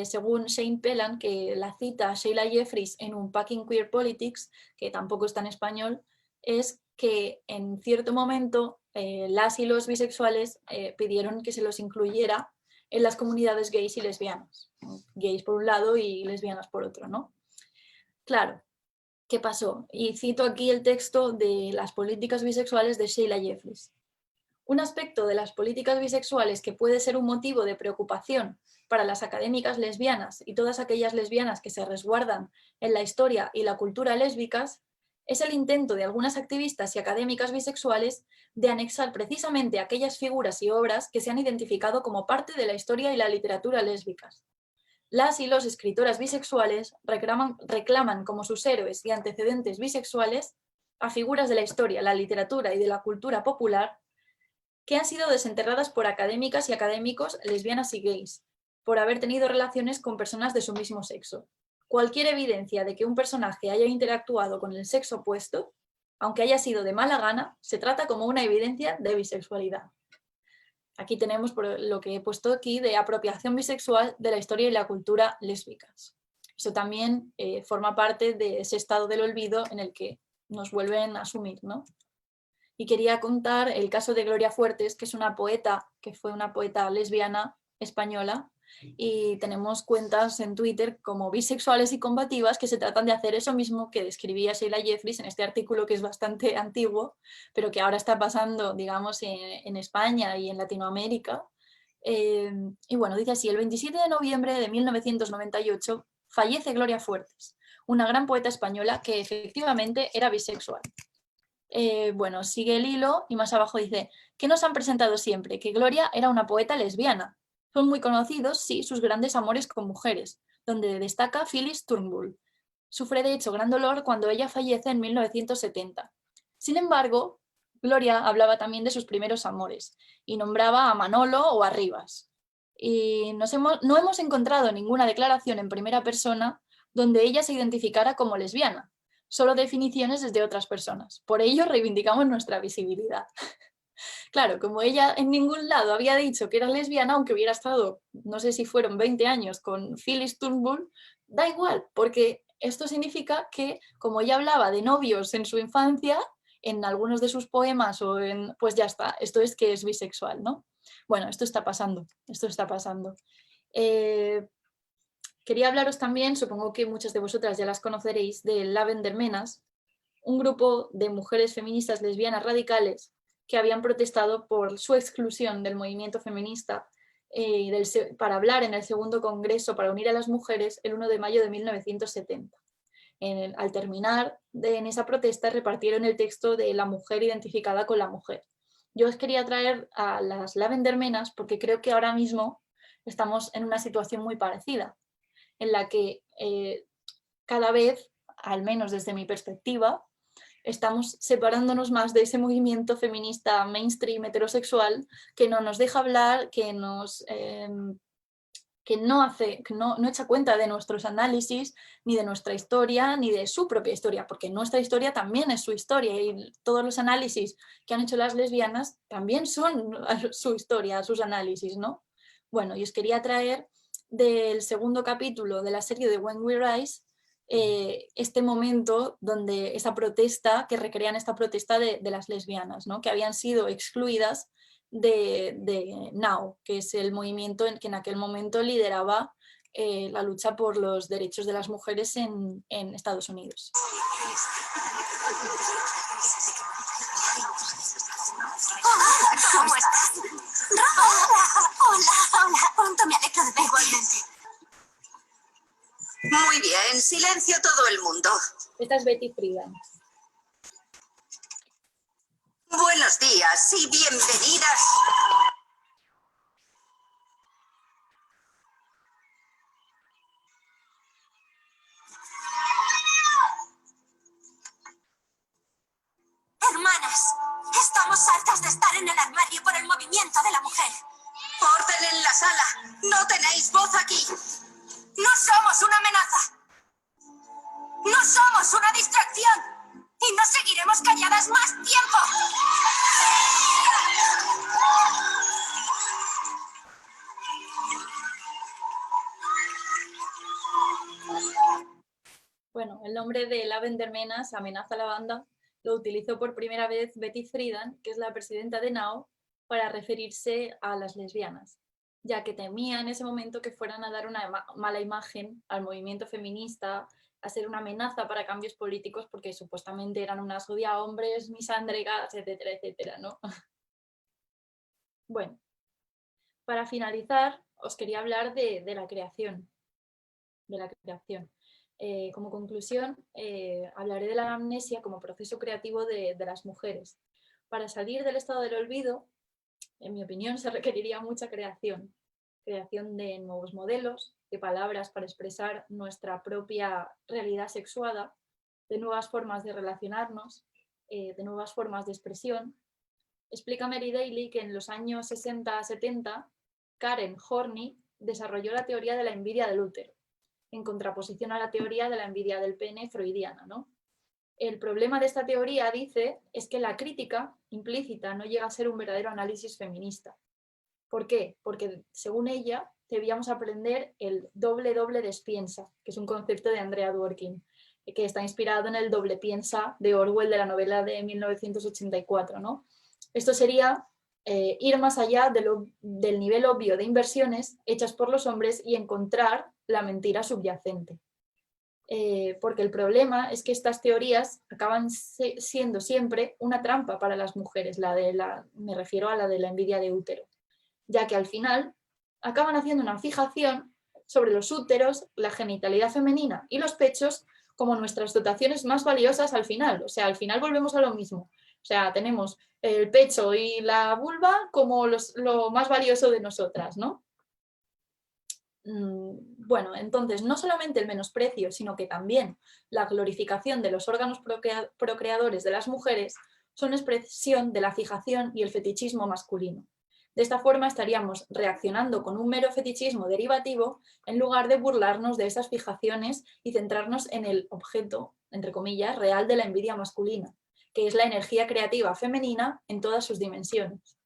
Speaker 3: según Shane Pellan, que la cita Sheila Jeffries en Unpacking Queer Politics, que tampoco está en español, es que en cierto momento las y los bisexuales pidieron que se los incluyera en las comunidades gays y lesbianas. Gays por un lado y lesbianas por otro, ¿no? Claro, ¿qué pasó? Y cito aquí el texto de las políticas bisexuales de Sheila Jeffries. Un aspecto de las políticas bisexuales que puede ser un motivo de preocupación para las académicas lesbianas y todas aquellas lesbianas que se resguardan en la historia y la cultura lésbicas es el intento de algunas activistas y académicas bisexuales de anexar precisamente aquellas figuras y obras que se han identificado como parte de la historia y la literatura lésbicas. Las y los escritoras bisexuales reclaman como sus héroes y antecedentes bisexuales a figuras de la historia, la literatura y de la cultura popular que han sido desenterradas por académicas y académicos lesbianas y gays, por haber tenido relaciones con personas de su mismo sexo. Cualquier evidencia de que un personaje haya interactuado con el sexo opuesto, aunque haya sido de mala gana, se trata como una evidencia de bisexualidad. Aquí tenemos por lo que he puesto aquí de apropiación bisexual de la historia y la cultura lésbicas. Eso también forma parte de ese estado del olvido en el que nos vuelven a asumir, ¿no? Y quería contar el caso de Gloria Fuertes, que es una poeta, que fue una poeta lesbiana española, y tenemos cuentas en Twitter como bisexuales y combativas que se tratan de hacer eso mismo que describía Sheila Jeffries en este artículo que es bastante antiguo, pero que ahora está pasando, digamos, en España y en Latinoamérica. Y bueno, dice así: el 27 de noviembre de 1998 fallece Gloria Fuertes, una gran poeta española que efectivamente era bisexual. Bueno, sigue el hilo y más abajo dice: ¿qué nos han presentado siempre? Que Gloria era una poeta lesbiana. Son muy conocidos, sí, sus grandes amores con mujeres, donde destaca Phyllis Turnbull. Sufre de hecho gran dolor cuando ella fallece en 1970. Sin embargo, Gloria hablaba también de sus primeros amores y nombraba a Manolo o a Rivas. Y no hemos encontrado ninguna declaración en primera persona donde ella se identificara como lesbiana, solo definiciones desde otras personas. Por ello reivindicamos nuestra visibilidad. Claro, como ella en ningún lado había dicho que era lesbiana, aunque hubiera estado, no sé si fueron 20 años con Phyllis Turnbull, da igual, porque esto significa que como ella hablaba de novios en su infancia, en algunos de sus poemas pues ya está, esto es que es bisexual, ¿no? Bueno, esto está pasando, esto está pasando. Quería hablaros también, supongo que muchas de vosotras ya las conoceréis, de Lavender Menas, un grupo de mujeres feministas lesbianas radicales que habían protestado por su exclusión del movimiento feminista para hablar en el segundo congreso para unir a las mujeres el 1 de mayo de 1970. Al terminar en esa protesta repartieron el texto de la mujer identificada con la mujer. Yo os quería traer a las Lavender Menas porque creo que ahora mismo estamos en una situación muy parecida, en la que cada vez, al menos desde mi perspectiva, estamos separándonos más de ese movimiento feminista mainstream heterosexual que no nos deja hablar, que no echa cuenta de nuestros análisis, ni de nuestra historia, ni de su propia historia, porque nuestra historia también es su historia y todos los análisis que han hecho las lesbianas también son su historia, sus análisis, ¿no? Bueno, y os quería traer del segundo capítulo de la serie de When We Rise, este momento donde esa protesta, que recrean esta protesta de las lesbianas, ¿no? Que habían sido excluidas de NOW, que es el movimiento que en aquel momento lideraba la lucha por los derechos de las mujeres en Estados Unidos.
Speaker 6: ¿Cómo estás? Hola, pronto me alegro de verte. Igualmente. Muy bien, silencio todo el mundo.
Speaker 3: Esta es Betty Friedan.
Speaker 6: Buenos días y bienvenidas. Hermanas, estamos hartas de estar en el armario por el movimiento de la mujer. Orden en la sala. No tenéis voz aquí. No somos una amenaza.
Speaker 3: Bueno, el nombre de Lavender Menace, Amenaza a la banda, lo utilizó por primera vez Betty Friedan, que es la presidenta de NOW, para referirse a las lesbianas, ya que temía en ese momento que fueran a dar una mala imagen al movimiento feminista, a ser una amenaza para cambios políticos, porque supuestamente eran unas odiahombres, misándrigas, etcétera, etcétera, ¿no? Bueno, para finalizar, os quería hablar de la creación. Como conclusión, hablaré de la amnesia como proceso creativo de las mujeres. Para salir del estado del olvido, en mi opinión, se requeriría mucha creación. Creación de nuevos modelos, de palabras para expresar nuestra propia realidad sexuada, de nuevas formas de relacionarnos, de nuevas formas de expresión. Explica Mary Daly que en los años 60-70, Karen Horney desarrolló la teoría de la envidia del útero, en contraposición a la teoría de la envidia del pene freudiana, ¿no? El problema de esta teoría, dice, es que la crítica implícita no llega a ser un verdadero análisis feminista. ¿Por qué? Porque, según ella, debíamos aprender el doble despiensa, que es un concepto de Andrea Dworkin, que está inspirado en el doble piensa de Orwell de la novela de 1984, ¿no? Esto sería ir más allá del nivel obvio de inversiones hechas por los hombres y encontrar la mentira subyacente. Porque el problema es que estas teorías acaban siendo siempre una trampa para las mujeres, me refiero a la de la envidia de útero, ya que al final acaban haciendo una fijación sobre los úteros, la genitalidad femenina y los pechos como nuestras dotaciones más valiosas al final. O sea, al final volvemos a lo mismo. O sea, tenemos el pecho y la vulva como lo más valioso de nosotras, ¿no? Bueno, entonces no solamente el menosprecio, sino que también la glorificación de los órganos procreadores de las mujeres son expresión de la fijación y el fetichismo masculino. De esta forma estaríamos reaccionando con un mero fetichismo derivativo en lugar de burlarnos de esas fijaciones y centrarnos en el objeto, entre comillas, real de la envidia masculina, que es la energía creativa femenina en todas sus dimensiones.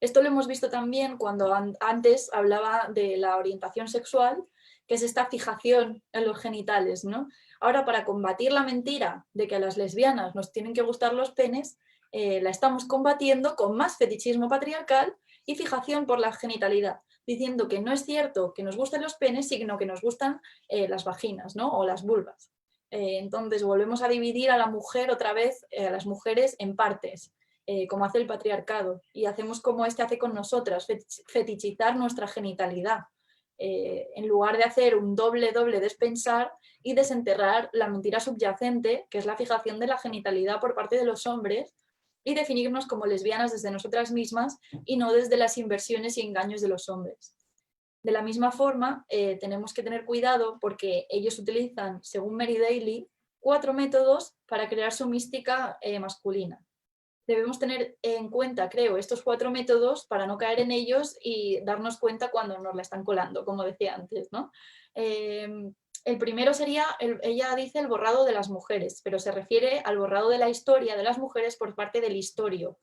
Speaker 3: Esto lo hemos visto también cuando antes hablaba de la orientación sexual, que es esta fijación en los genitales, ¿no? Ahora, para combatir la mentira de que a las lesbianas nos tienen que gustar los penes, la estamos combatiendo con más fetichismo patriarcal y fijación por la genitalidad, diciendo que no es cierto que nos gusten los penes, sino que nos gustan las vaginas, ¿no? O las vulvas. Entonces volvemos a dividir a la mujer otra vez, a las mujeres en partes. Como hace el patriarcado, y hacemos como este hace con nosotras, fetichizar nuestra genitalidad, en lugar de hacer un doble despensar y desenterrar la mentira subyacente, que es la fijación de la genitalidad por parte de los hombres, y definirnos como lesbianas desde nosotras mismas y no desde las inversiones y engaños de los hombres. De la misma forma, tenemos que tener cuidado porque ellos utilizan, según Mary Daly, 4 métodos para crear su mística masculina. Debemos tener en cuenta, creo, estos 4 métodos para no caer en ellos y darnos cuenta cuando nos la están colando, como decía antes, ¿no? El primero sería, ella dice el borrado de las mujeres, pero se refiere al borrado de la historia de las mujeres por parte del historio.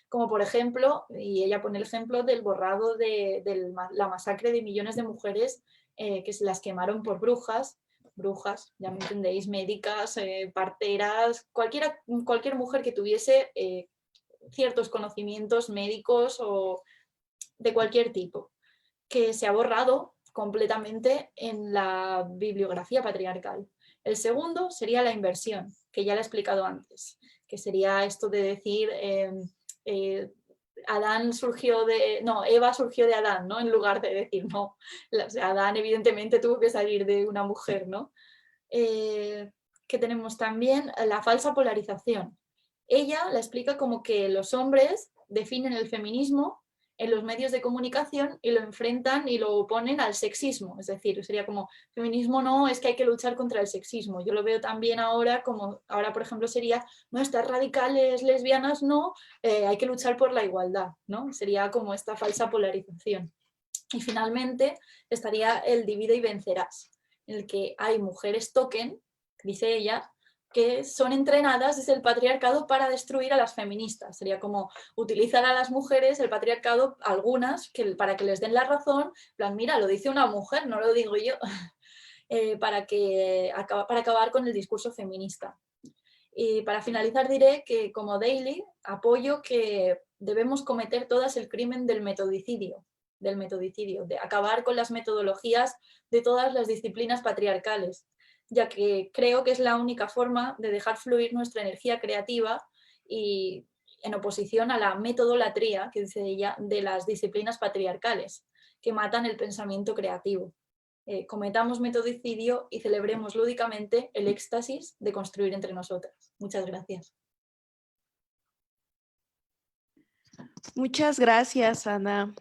Speaker 3: Como por ejemplo, y ella pone el ejemplo del borrado de la masacre de millones de mujeres que se las quemaron por brujas, ya me entendéis, médicas, parteras, cualquier mujer que tuviese ciertos conocimientos médicos o de cualquier tipo, que se ha borrado completamente en la bibliografía patriarcal. El segundo sería la inversión, que ya le he explicado antes, que sería esto de decir Eva surgió de Adán, ¿no? En lugar de decir, no, Adán evidentemente tuvo que salir de una mujer, ¿no? Que tenemos también la falsa polarización. Ella la explica como que los hombres definen el feminismo en los medios de comunicación y lo enfrentan y lo oponen al sexismo. Es decir, sería como, feminismo no, es que hay que luchar contra el sexismo. Yo lo veo también ahora, como ahora por ejemplo sería, no, estas radicales lesbianas no, hay que luchar por la igualdad, ¿no? Sería como esta falsa polarización. Y finalmente estaría el divide y vencerás, en el que hay mujeres token, dice ella, que son entrenadas desde el patriarcado para destruir a las feministas. Sería como utilizar a las mujeres, el patriarcado, algunas, para que les den la razón, plan, mira, lo dice una mujer, no lo digo yo. para acabar con el discurso feminista. Y para finalizar diré que como Daily apoyo que debemos cometer todas el crimen del metodicidio, de acabar con las metodologías de todas las disciplinas patriarcales, ya que creo que es la única forma de dejar fluir nuestra energía creativa y en oposición a la metodolatría, que dice ella, de las disciplinas patriarcales, que matan el pensamiento creativo. Cometamos metodicidio y celebremos lúdicamente el éxtasis de construir entre nosotras. Muchas gracias.
Speaker 2: Muchas gracias, Ana.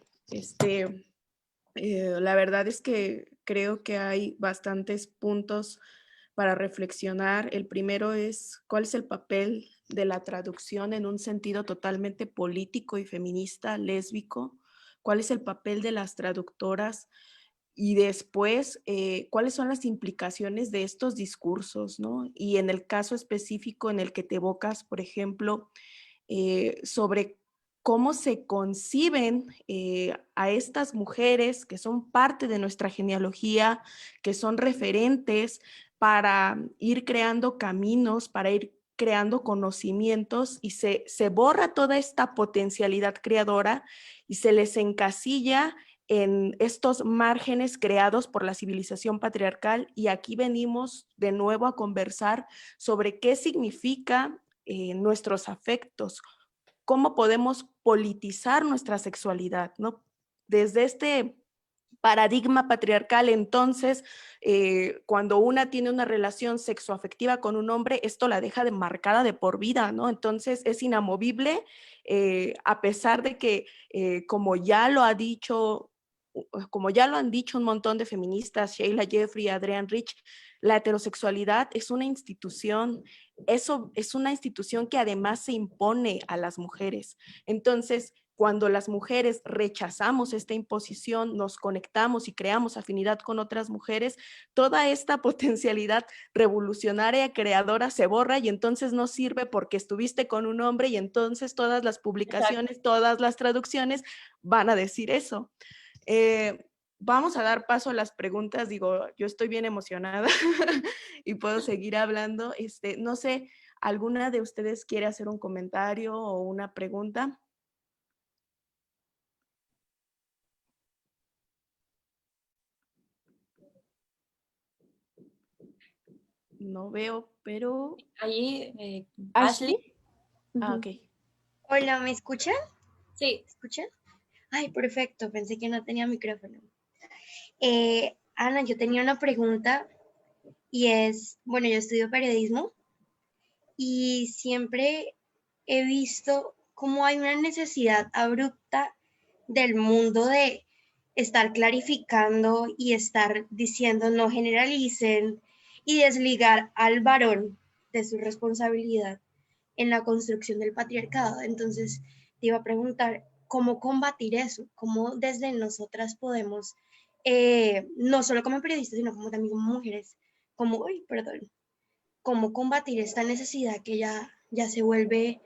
Speaker 2: La verdad es que creo que hay bastantes puntos para reflexionar. El primero es cuál es el papel de la traducción en un sentido totalmente político y feminista, lésbico. ¿Cuál es el papel de las traductoras? Y después, ¿cuáles son las implicaciones de estos discursos, ¿no? Y en el caso específico en el que te evocas, por ejemplo, sobre cómo se conciben a estas mujeres que son parte de nuestra genealogía, que son referentes para ir creando caminos, para ir creando conocimientos y se borra toda esta potencialidad creadora y se les encasilla en estos márgenes creados por la civilización patriarcal, y aquí venimos de nuevo a conversar sobre qué significa nuestros afectos, cómo podemos politizar nuestra sexualidad, ¿no? Desde este paradigma patriarcal, entonces, cuando una tiene una relación sexoafectiva con un hombre, esto la deja marcada de por vida, ¿no? Entonces es inamovible, a pesar de que, como ya lo han dicho un montón de feministas, Sheila Jeffrey, Adrienne Rich, la heterosexualidad es una institución, eso es una institución que además se impone a las mujeres. Entonces, cuando las mujeres rechazamos esta imposición, nos conectamos y creamos afinidad con otras mujeres, toda esta potencialidad revolucionaria, creadora, se borra y entonces no sirve porque estuviste con un hombre y entonces todas las publicaciones, exacto, todas las traducciones van a decir eso. Vamos a dar paso a las preguntas. Digo, yo estoy bien emocionada y puedo seguir hablando. No sé, ¿alguna de ustedes quiere hacer un comentario o una pregunta? No veo, pero...
Speaker 3: Allí,
Speaker 1: Ashley.
Speaker 2: Ah, ok.
Speaker 7: Hola, ¿me escuchan?
Speaker 3: Sí.
Speaker 7: ¿Me escuchan? Ay, perfecto, pensé que no tenía micrófono. Ana, yo tenía una pregunta y es, bueno, yo estudio periodismo y siempre he visto cómo hay una necesidad abrupta del mundo de estar clarificando y estar diciendo no generalicen y desligar al varón de su responsabilidad en la construcción del patriarcado. Entonces, te iba a preguntar, ¿cómo combatir eso? ¿Cómo desde nosotras podemos, no solo como periodistas, sino como también como mujeres, cómo combatir esta necesidad que ya se vuelve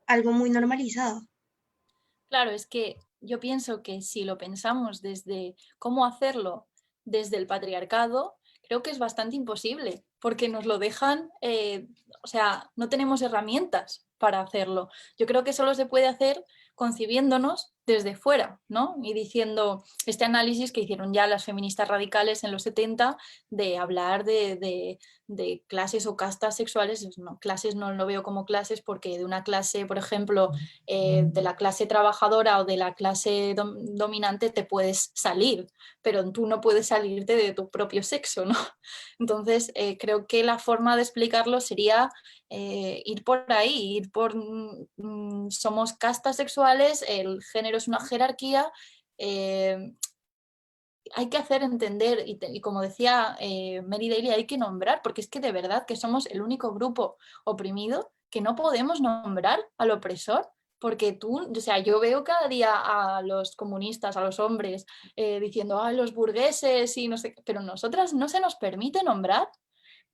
Speaker 7: algo muy normalizado?
Speaker 3: Claro, es que yo pienso que si lo pensamos desde cómo hacerlo desde el patriarcado, creo que es bastante imposible, porque nos lo dejan, o sea, no tenemos herramientas para hacerlo. Yo creo que solo se puede hacer concibiéndonos desde fuera, ¿no? Y diciendo este análisis que hicieron ya las feministas radicales en los 70 de hablar de clases o castas sexuales. No, clases no lo veo como clases porque de una clase, por ejemplo, de la clase trabajadora o de la clase dominante te puedes salir, pero tú no puedes salirte de tu propio sexo, ¿no? Entonces, creo que la forma de explicarlo sería ir por ahí, ir por somos castas sexuales, el género es una jerarquía, hay que hacer entender y como decía Mary Daly, hay que nombrar, porque es que de verdad que somos el único grupo oprimido que no podemos nombrar al opresor. Porque tú, o sea, yo veo cada día a los comunistas, a los hombres, diciendo, los burgueses y no sé, pero nosotras no se nos permite nombrar.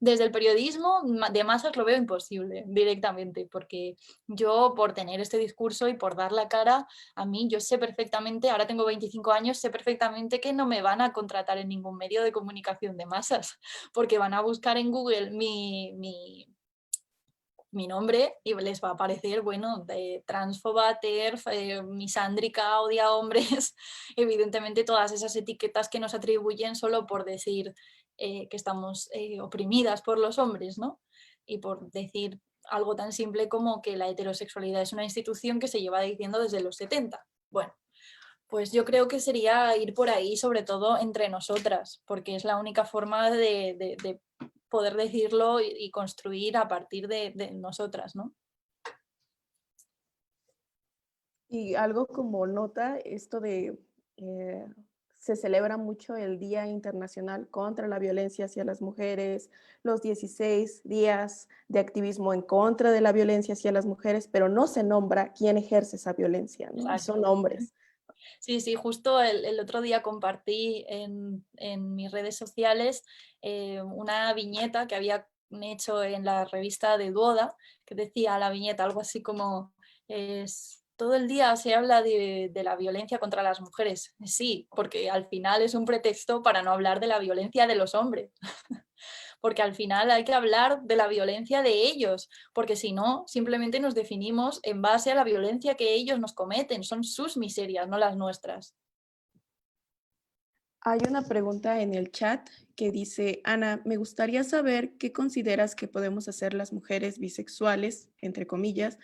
Speaker 3: Desde el periodismo de masas lo veo imposible directamente, porque yo por tener este discurso y por dar la cara, a mí yo sé perfectamente, ahora tengo 25 años, sé perfectamente que no me van a contratar en ningún medio de comunicación de masas, porque van a buscar en Google mi nombre y les va a aparecer, bueno, de transfoba, TERF, misándrica, odia a hombres, evidentemente todas esas etiquetas que nos atribuyen solo por decir que estamos oprimidas por los hombres, ¿no? Y por decir algo tan simple como que la heterosexualidad es una institución que se lleva diciendo desde los 70. Bueno, pues yo creo que sería ir por ahí, sobre todo entre nosotras, porque es la única forma de poder decirlo y construir a partir de nosotras, ¿no?
Speaker 2: Y algo como nota, esto de, se celebra mucho el Día Internacional contra la Violencia hacia las Mujeres, los 16 días de activismo en contra de la violencia hacia las mujeres, pero no se nombra quién ejerce esa violencia, ¿no? Y son hombres.
Speaker 3: Sí, sí, justo el otro día compartí en mis redes sociales una viñeta que había hecho en la revista de Duoda, que decía la viñeta algo así como todo el día se habla de la violencia contra las mujeres. Sí, porque al final es un pretexto para no hablar de la violencia de los hombres. Porque al final hay que hablar de la violencia de ellos, porque si no, simplemente nos definimos en base a la violencia que ellos nos cometen, son sus miserias, no las nuestras.
Speaker 2: Hay una pregunta en el chat que dice, Ana, me gustaría saber qué consideras que podemos hacer las mujeres bisexuales, entre comillas,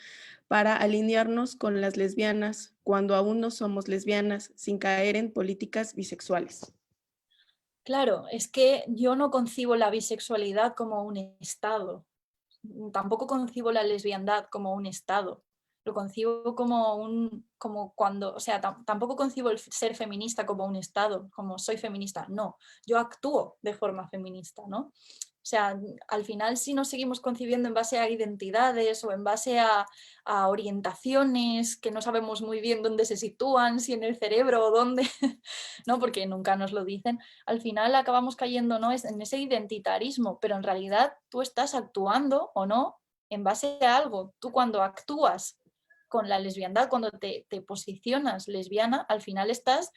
Speaker 2: para alinearnos con las lesbianas cuando aún no somos lesbianas, sin caer en políticas bisexuales.
Speaker 3: Claro, es que yo no concibo la bisexualidad como un estado, tampoco concibo la lesbiandad como un estado, lo concibo como cuando, o sea, tampoco concibo el ser feminista como un estado, como soy feminista, no, yo actúo de forma feminista, ¿no? O sea, al final si nos seguimos concibiendo en base a identidades o en base a orientaciones que no sabemos muy bien dónde se sitúan, si en el cerebro o dónde, ¿no? Porque nunca nos lo dicen, al final acabamos cayendo, ¿no? en ese identitarismo, pero en realidad tú estás actuando o no en base a algo. Tú cuando actúas con la lesbiandad, cuando te posicionas lesbiana, al final estás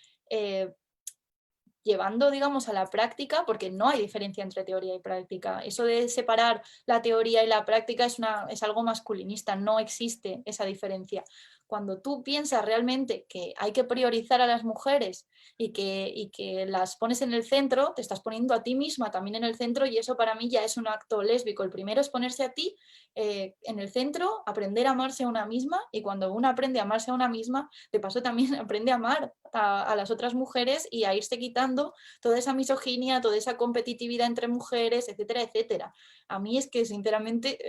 Speaker 3: llevando, digamos, a la práctica, porque no hay diferencia entre teoría y práctica. Eso de separar la teoría y la práctica es algo masculinista, no existe esa diferencia. Cuando tú piensas realmente que hay que priorizar a las mujeres y que las pones en el centro, te estás poniendo a ti misma también en el centro y eso para mí ya es un acto lésbico. El primero es ponerse a ti en el centro, aprender a amarse a una misma y cuando una aprende a amarse a una misma, de paso también aprende a amar a las otras mujeres y a irse quitando toda esa misoginia, toda esa competitividad entre mujeres, etcétera, etcétera. A mí es que sinceramente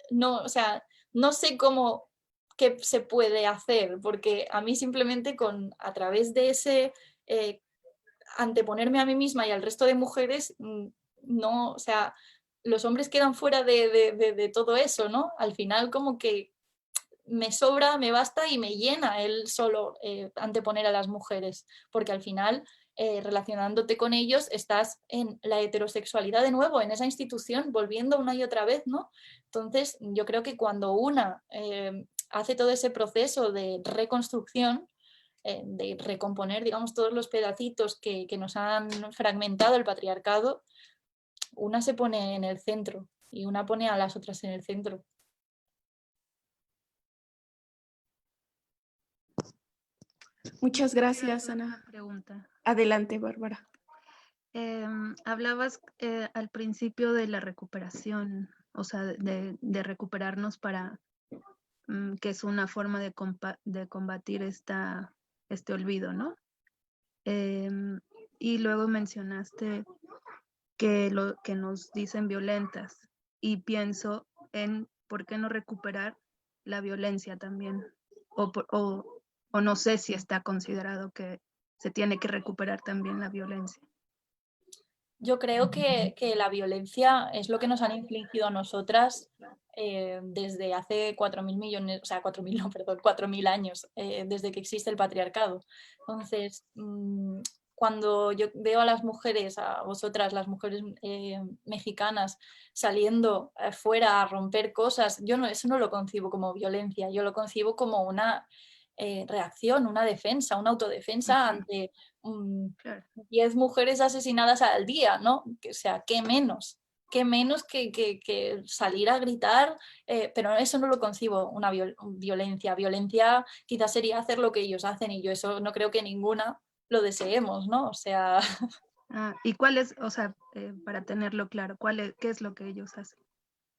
Speaker 3: no, o sea, no sé cómo qué se puede hacer, porque a mí simplemente a través de ese anteponerme a mí misma y al resto de mujeres, no, o sea, los hombres quedan fuera de todo eso, ¿no? Al final como que me sobra, me basta y me llena el solo anteponer a las mujeres, porque al final relacionándote con ellos estás en la heterosexualidad de nuevo, en esa institución, volviendo una y otra vez, ¿no? Entonces yo creo que cuando una hace todo ese proceso de reconstrucción, de recomponer, digamos, todos los pedacitos que nos han fragmentado el patriarcado, una se pone en el centro y una pone a las otras en el centro.
Speaker 2: Muchas gracias, Ana.
Speaker 8: Una pregunta.
Speaker 2: Adelante, Bárbara.
Speaker 8: Hablabas al principio de la recuperación, o sea, de recuperarnos para que es una forma de combatir este olvido, ¿no? Y luego mencionaste que nos dicen violentas y pienso en por qué no recuperar la violencia también, o no sé si está considerado que se tiene que recuperar también la violencia.
Speaker 3: Yo creo que la violencia es lo que nos han infligido a nosotras desde hace 4.000 millones, o sea, 4.000 no, perdón, 4.000 años, desde que existe el patriarcado. Entonces, cuando yo veo a las mujeres, a vosotras, las mujeres mexicanas, saliendo fuera a romper cosas, yo no, eso no lo concibo como violencia, yo lo concibo como una reacción, una defensa, una autodefensa ante 10 mujeres asesinadas al día, ¿no? O sea, ¿qué menos? ¿Qué menos que salir a gritar? Pero eso no lo concibo una violencia. Violencia quizás sería hacer lo que ellos hacen y yo eso no creo que ninguna lo deseemos, ¿no? O sea...
Speaker 8: ¿Y cuál es, o sea, para tenerlo claro, qué es lo que ellos hacen?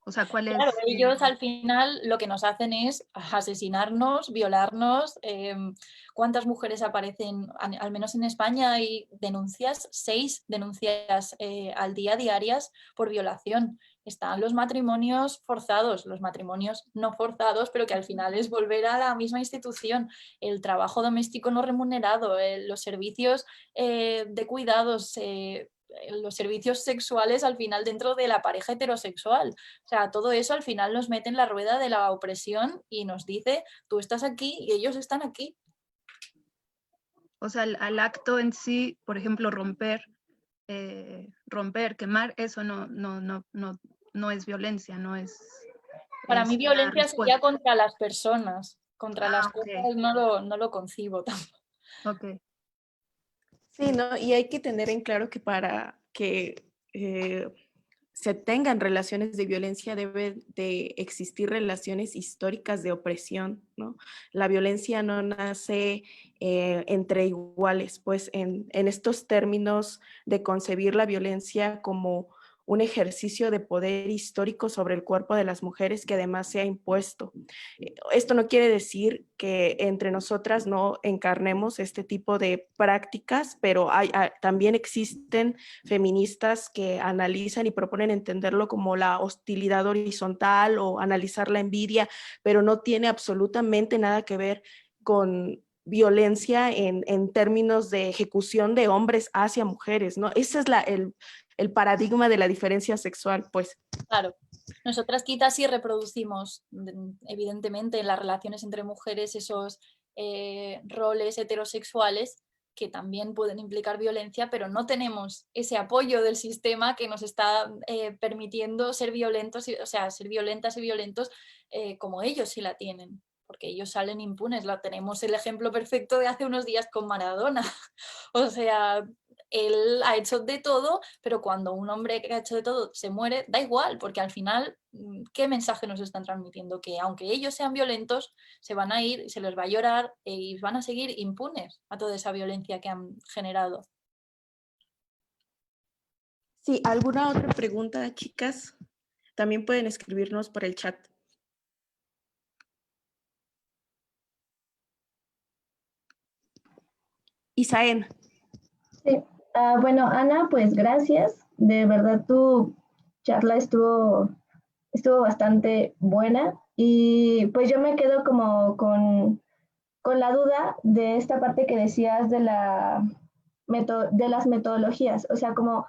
Speaker 8: O sea, ¿cuál
Speaker 3: Claro,
Speaker 8: es?
Speaker 3: ellos al final lo que nos hacen es asesinarnos, violarnos. ¿Cuántas mujeres aparecen? Al menos en España hay denuncias, 6 denuncias al día diarias por violación. Están los matrimonios forzados, los matrimonios no forzados, pero que al final es volver a la misma institución. El trabajo doméstico no remunerado, los servicios de cuidados, los servicios sexuales al final dentro de la pareja heterosexual. O sea, todo eso al final nos mete en la rueda de la opresión y nos dice, tú estás aquí y ellos están aquí.
Speaker 8: O sea, al acto en sí, por ejemplo, romper, quemar, eso no es violencia, no es...
Speaker 3: Para mí violencia
Speaker 8: respuesta.
Speaker 3: sería contra las personas, contra las
Speaker 8: ok.
Speaker 3: cosas no lo concibo tampoco.
Speaker 8: Ok.
Speaker 2: Sí, ¿no? Y hay que tener en claro que para que se tengan relaciones de violencia debe de existir relaciones históricas de opresión, ¿no? La violencia no nace entre iguales, pues en estos términos de concebir la violencia como un ejercicio de poder histórico sobre el cuerpo de las mujeres que además se ha impuesto. Esto no quiere decir que entre nosotras no encarnemos este tipo de prácticas, pero también existen feministas que analizan y proponen entenderlo como la hostilidad horizontal o analizar la envidia, pero no tiene absolutamente nada que ver con violencia en términos de ejecución de hombres hacia mujeres, ¿no? Ese es el paradigma de la diferencia sexual, pues.
Speaker 3: Claro. Nosotras quizás sí reproducimos, evidentemente, en las relaciones entre mujeres esos roles heterosexuales que también pueden implicar violencia, pero no tenemos ese apoyo del sistema que nos está permitiendo ser violentos, o sea, ser violentas y violentos como ellos sí la tienen, porque ellos salen impunes. Tenemos el ejemplo perfecto de hace unos días con Maradona. O sea, él ha hecho de todo, pero cuando un hombre que ha hecho de todo se muere, da igual, porque al final, ¿qué mensaje nos están transmitiendo? Que aunque ellos sean violentos, se van a ir, se les va a llorar y van a seguir impunes a toda esa violencia que han generado.
Speaker 2: Sí, ¿alguna otra pregunta, chicas? También pueden escribirnos por el chat. Isaen.
Speaker 9: Sí. Bueno, Ana, pues gracias. De verdad tu charla estuvo bastante buena y pues yo me quedo como con la duda de esta parte que decías de de las metodologías, o sea, como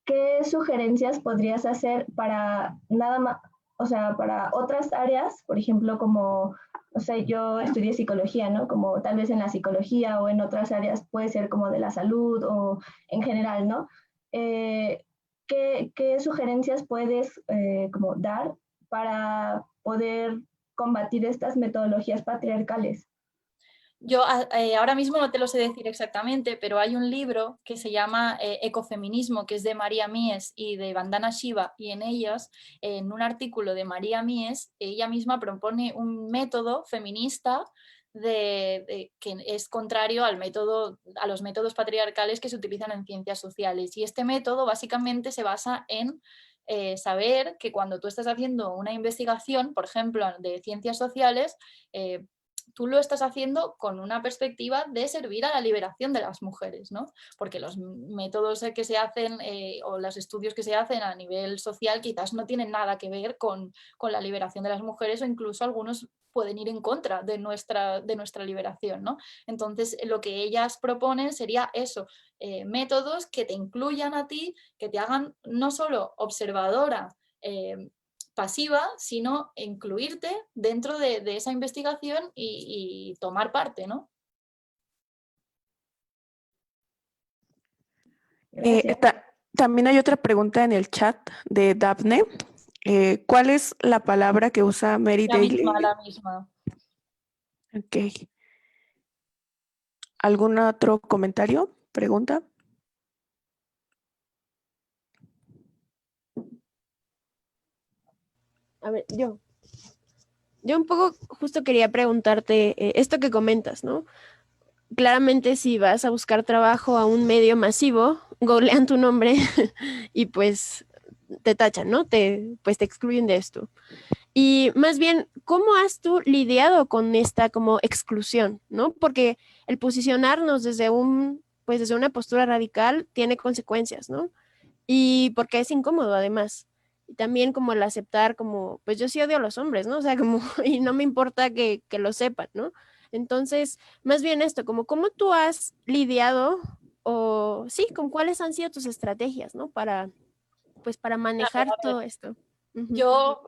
Speaker 9: qué sugerencias podrías hacer para nada más, o sea, para otras áreas, por ejemplo, como, o sea, yo estudié psicología, ¿no? Como tal vez en la psicología o en otras áreas puede ser como de la salud o en general, ¿no? ¿Qué sugerencias puedes como dar para poder combatir estas metodologías patriarcales?
Speaker 3: Yo ahora mismo no te lo sé decir exactamente, pero hay un libro que se llama Ecofeminismo, que es de María Mies y de Vandana Shiva, y en ellas, en un artículo de María Mies, ella misma propone un método feminista que es contrario a los métodos patriarcales que se utilizan en ciencias sociales. Y este método básicamente se basa en saber que cuando tú estás haciendo una investigación, por ejemplo, de ciencias sociales, tú lo estás haciendo con una perspectiva de servir a la liberación de las mujeres, ¿no? Porque los métodos que se hacen o los estudios que se hacen a nivel social quizás no tienen nada que ver con la liberación de las mujeres o incluso algunos pueden ir en contra de nuestra liberación, ¿no? Entonces, lo que ellas proponen sería eso, métodos que te incluyan a ti, que te hagan no solo observadora, pasiva, sino incluirte dentro de esa investigación y tomar parte, ¿no?
Speaker 9: Gracias.
Speaker 2: También hay otra pregunta en el chat de Daphne. ¿Cuál es la palabra que usa Mary Daly?
Speaker 3: La misma.
Speaker 2: Ok. ¿Algún otro comentario? ¿Pregunta?
Speaker 1: A ver, yo un poco justo quería preguntarte esto que comentas, ¿no? Claramente si vas a buscar trabajo a un medio masivo, googlean tu nombre y pues te tachan, ¿no? Pues te excluyen de esto. Y más bien, ¿cómo has tú lidiado con esta como exclusión, ¿no? Porque el posicionarnos pues desde una postura radical tiene consecuencias, ¿no? Y porque es incómodo además. Y también como el aceptar como, pues yo sí odio a los hombres, ¿no? O sea, como, y no me importa que lo sepan, ¿no? Entonces, más bien esto, como cómo tú has lidiado o sí, con cuáles han sido tus estrategias, ¿no? Pues para manejar todo esto.
Speaker 3: Yo,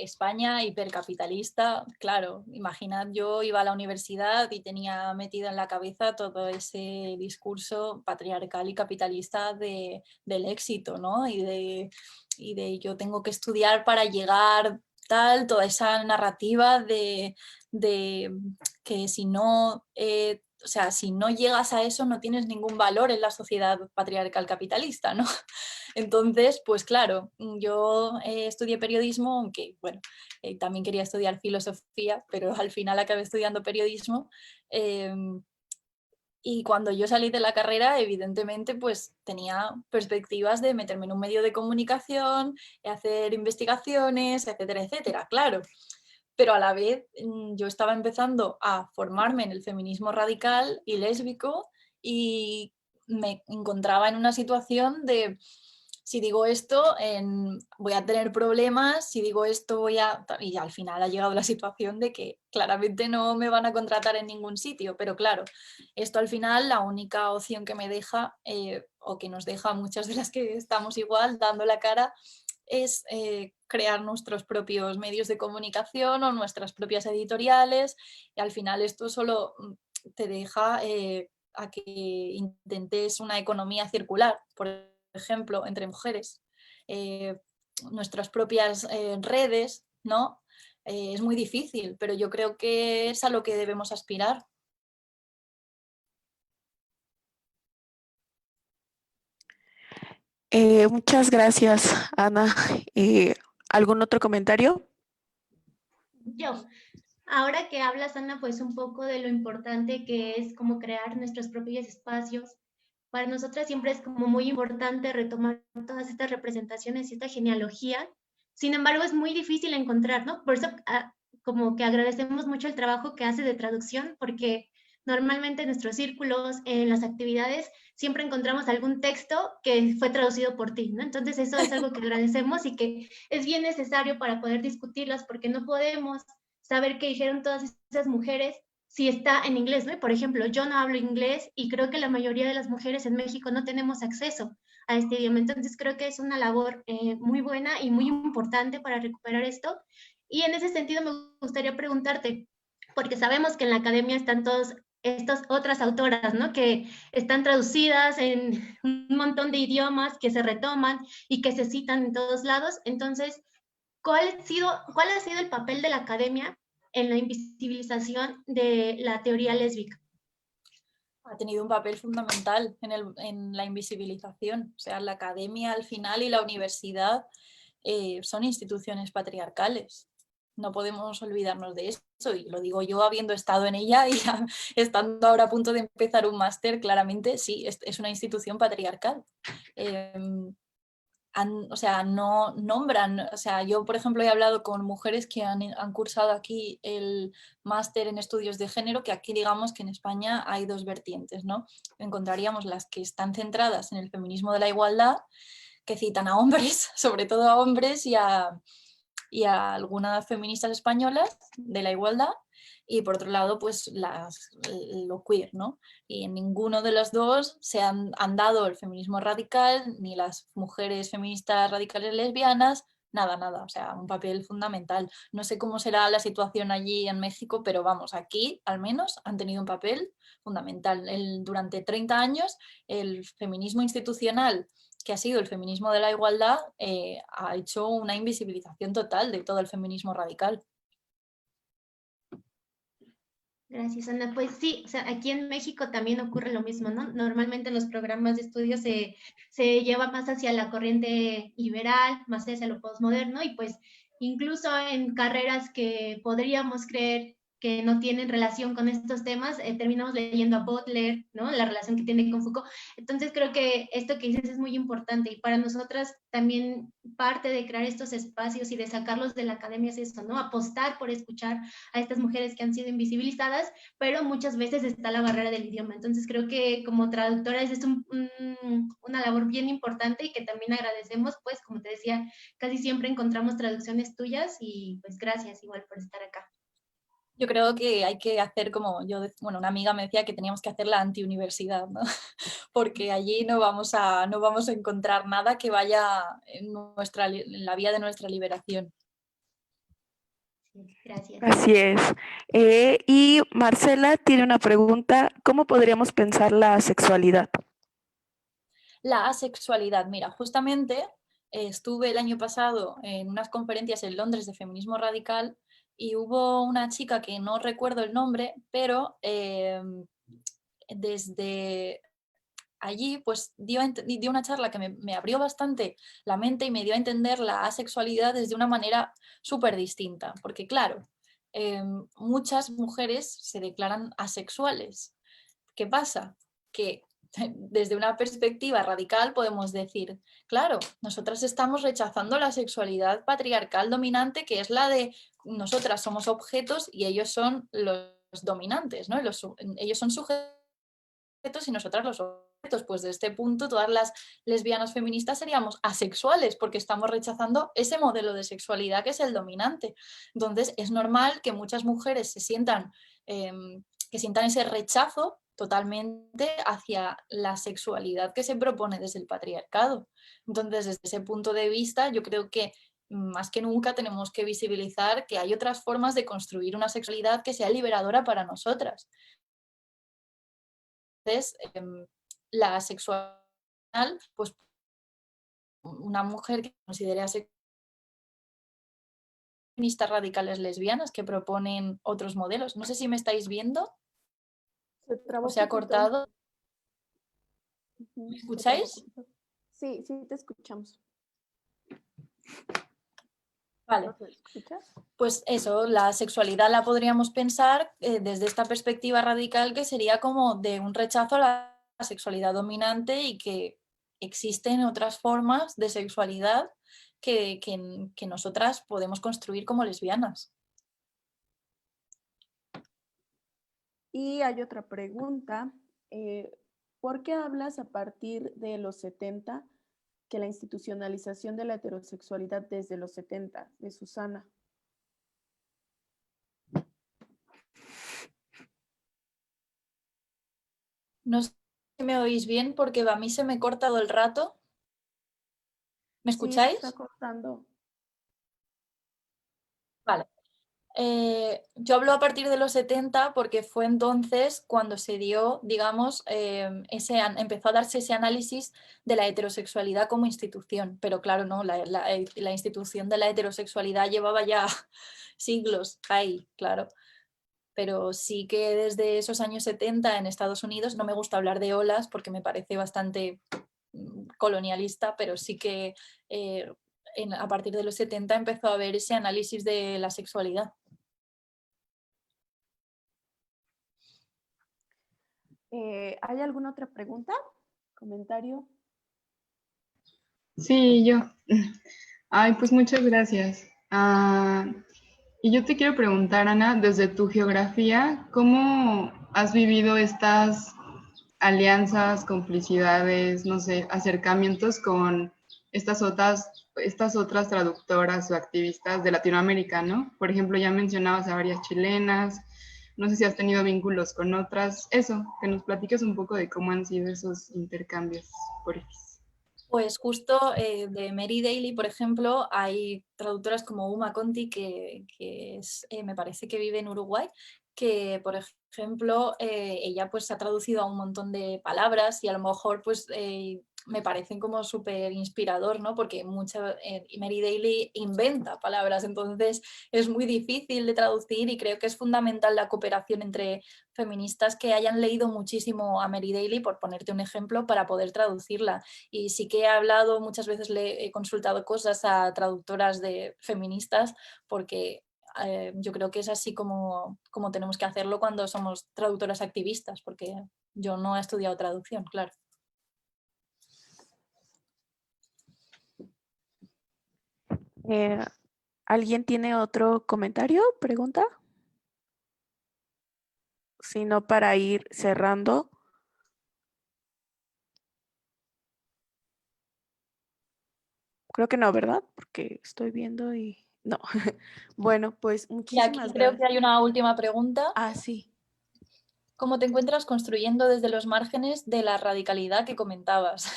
Speaker 3: España hipercapitalista, claro, imaginad, yo iba a la universidad y tenía metido en la cabeza todo ese discurso patriarcal y capitalista del éxito, ¿no? Y de yo tengo que estudiar para llegar tal, toda esa narrativa de que si no... o sea, si no llegas a eso no tienes ningún valor en la sociedad patriarcal capitalista, ¿no? Entonces, pues claro, yo estudié periodismo, aunque bueno, también quería estudiar filosofía, pero al final acabé estudiando periodismo. Y cuando yo salí de la carrera, evidentemente, pues tenía perspectivas de meterme en un medio de comunicación, hacer investigaciones, etcétera, etcétera, claro. Pero a la vez yo estaba empezando a formarme en el feminismo radical y lésbico y me encontraba en una situación de si digo esto voy a tener problemas, si digo esto voy a... Y al final ha llegado la situación de que claramente no me van a contratar en ningún sitio, pero claro, esto al final la única opción que me deja o que nos deja muchas de las que estamos igual dando la cara es crear nuestros propios medios de comunicación o nuestras propias editoriales y al final esto solo te deja a que intentes una economía circular, por ejemplo, entre mujeres, nuestras propias redes, ¿no? Es muy difícil, pero yo creo que es a lo que debemos aspirar.
Speaker 2: Muchas gracias, Ana. ¿Algún otro comentario?
Speaker 10: Yo, ahora que hablas, Ana, pues un poco de lo importante que es como crear nuestros propios espacios. Para nosotras siempre es como muy importante retomar todas estas representaciones y esta genealogía. Sin embargo, es muy difícil encontrar, ¿no? Por eso como que agradecemos mucho el trabajo que hace de traducción, porque normalmente en nuestros círculos, en las actividades, siempre encontramos algún texto que fue traducido por ti, ¿no? Entonces eso es algo que agradecemos y que es bien necesario para poder discutirlas, porque no podemos saber qué dijeron todas esas mujeres si está en inglés, ¿no? Por ejemplo, yo no hablo inglés y creo que la mayoría de las mujeres en México no tenemos acceso a este idioma. Entonces creo que es una labor muy buena y muy importante para recuperar esto. Y en ese sentido me gustaría preguntarte, porque sabemos que en la academia están todas estas otras autoras, ¿no? Que están traducidas en un montón de idiomas, que se retoman y que se citan en todos lados. Entonces, ¿cuál ha sido el papel de la academia en la invisibilización de la teoría lésbica?
Speaker 3: Ha tenido un papel fundamental en la invisibilización. O sea, la academia al final y la universidad son instituciones patriarcales. No podemos olvidarnos de eso, y lo digo yo habiendo estado en ella y estando ahora a punto de empezar un máster, claramente sí, es una institución patriarcal. O sea, no nombran, o sea, yo por ejemplo he hablado con mujeres que han cursado aquí el máster en estudios de género, que aquí digamos que en España hay dos vertientes, ¿no? Encontraríamos las que están centradas en el feminismo de la igualdad, que citan a hombres, sobre todo a hombres y a algunas feministas españolas de la igualdad, y por otro lado pues lo queer, ¿no? Y en ninguno de los dos se han dado el feminismo radical, ni las mujeres feministas radicales lesbianas, nada, o sea, un papel fundamental. No sé cómo será la situación allí en México, pero vamos, aquí al menos han tenido un papel fundamental. Durante 30 años el feminismo institucional, que ha sido el feminismo de la igualdad, ha hecho una invisibilización total de todo el feminismo radical.
Speaker 10: Gracias, Ana. Pues sí, o sea, aquí en México también ocurre lo mismo, ¿no? Normalmente en los programas de estudio se lleva más hacia la corriente liberal, más hacia lo postmoderno, y pues incluso en carreras que podríamos creer que no tienen relación con estos temas, terminamos leyendo a Butler, ¿no? La relación que tiene con Foucault. Entonces creo que esto que dices es muy importante, y para nosotras también parte de crear estos espacios y de sacarlos de la academia es eso, ¿no? Apostar por escuchar a estas mujeres que han sido invisibilizadas, pero muchas veces está la barrera del idioma. Entonces creo que como traductora es una labor bien importante, y que también agradecemos, pues como te decía, casi siempre encontramos traducciones tuyas, y pues gracias igual por estar acá.
Speaker 3: Yo creo que hay que hacer una amiga me decía que teníamos que hacer la antiuniversidad, ¿no? Porque allí no vamos a encontrar nada que vaya en la vía de nuestra liberación.
Speaker 10: Gracias.
Speaker 11: Así es. Y Marcela tiene una pregunta. ¿Cómo podríamos pensar la asexualidad?
Speaker 3: La asexualidad, mira, justamente estuve el año pasado en unas conferencias en Londres de feminismo radical, y hubo una chica que no recuerdo el nombre, pero desde allí pues dio una charla que me abrió bastante la mente y me dio a entender la asexualidad desde una manera súper distinta, porque claro, muchas mujeres se declaran asexuales. ¿Qué pasa? Que desde una perspectiva radical podemos decir, claro, nosotras estamos rechazando la sexualidad patriarcal dominante, que es la de nosotras somos objetos y ellos son los dominantes, ¿no? Ellos son sujetos y nosotras los objetos. Pues de este punto todas las lesbianas feministas seríamos asexuales, porque estamos rechazando ese modelo de sexualidad que es el dominante. Entonces es normal que muchas mujeres se sientan ese rechazo totalmente hacia la sexualidad que se propone desde el patriarcado. Entonces, desde ese punto de vista, yo creo que más que nunca tenemos que visibilizar que hay otras formas de construir una sexualidad que sea liberadora para nosotras. Entonces, la sexual, pues una mujer que considere asexual, feministas radicales lesbianas que proponen otros modelos. No sé si me estáis viendo. ¿Se ha cortado? ¿Me escucháis?
Speaker 2: Sí, sí, te escuchamos.
Speaker 3: Vale. Pues eso, la sexualidad la podríamos pensar desde esta perspectiva radical, que sería como de un rechazo a la sexualidad dominante, y que existen otras formas de sexualidad que nosotras podemos construir como lesbianas.
Speaker 2: Y hay otra pregunta. ¿Por qué hablas a partir de los 70 que la institucionalización de la heterosexualidad desde los 70, de Susana?
Speaker 3: No sé si me oís bien, porque a mí se me corta todo el rato. ¿Me escucháis?
Speaker 2: Sí, se está cortando.
Speaker 3: Vale. Yo hablo a partir de los 70 porque fue entonces cuando se dio, digamos, empezó a darse ese análisis de la heterosexualidad como institución. Pero claro, no, la institución de la heterosexualidad llevaba ya siglos ahí, claro. Pero sí que desde esos años 70 en Estados Unidos, no me gusta hablar de olas porque me parece bastante colonialista, pero sí que a partir de los 70 empezó a haber ese análisis de la sexualidad.
Speaker 2: ¿Hay alguna otra pregunta? ¿Comentario?
Speaker 12: Sí, yo. Ay, pues muchas gracias. Y yo te quiero preguntar, Ana, desde tu geografía, ¿cómo has vivido estas alianzas, complicidades, no sé, acercamientos con estas otras traductoras o activistas de Latinoamérica, ¿no? Por ejemplo, ya mencionabas a varias chilenas, no sé si has tenido vínculos con otras. Eso, que nos platiques un poco de cómo han sido esos intercambios, porfis.
Speaker 3: Pues justo de Mary Daly, por ejemplo, hay traductoras como Uma Conti, que me parece que vive en Uruguay, que por ejemplo ella pues ha traducido a un montón de palabras y a lo mejor pues me parecen como súper inspirador, ¿no? Porque Mary Daly inventa palabras, entonces es muy difícil de traducir y creo que es fundamental la cooperación entre feministas que hayan leído muchísimo a Mary Daly, por ponerte un ejemplo, para poder traducirla. Y sí que he hablado, muchas veces le he consultado cosas a traductoras de feministas, porque yo creo que es así como tenemos que hacerlo cuando somos traductoras activistas, porque yo no he estudiado traducción, claro.
Speaker 11: ¿Alguien tiene otro comentario, pregunta? Si no, para ir cerrando. Creo que no, ¿verdad? Porque estoy viendo y no. Bueno, pues
Speaker 3: Y aquí
Speaker 11: muchísimas
Speaker 3: creo
Speaker 11: gracias.
Speaker 3: que hay una última pregunta.
Speaker 11: Ah, sí.
Speaker 3: ¿Cómo te encuentras construyendo desde los márgenes de la radicalidad que comentabas?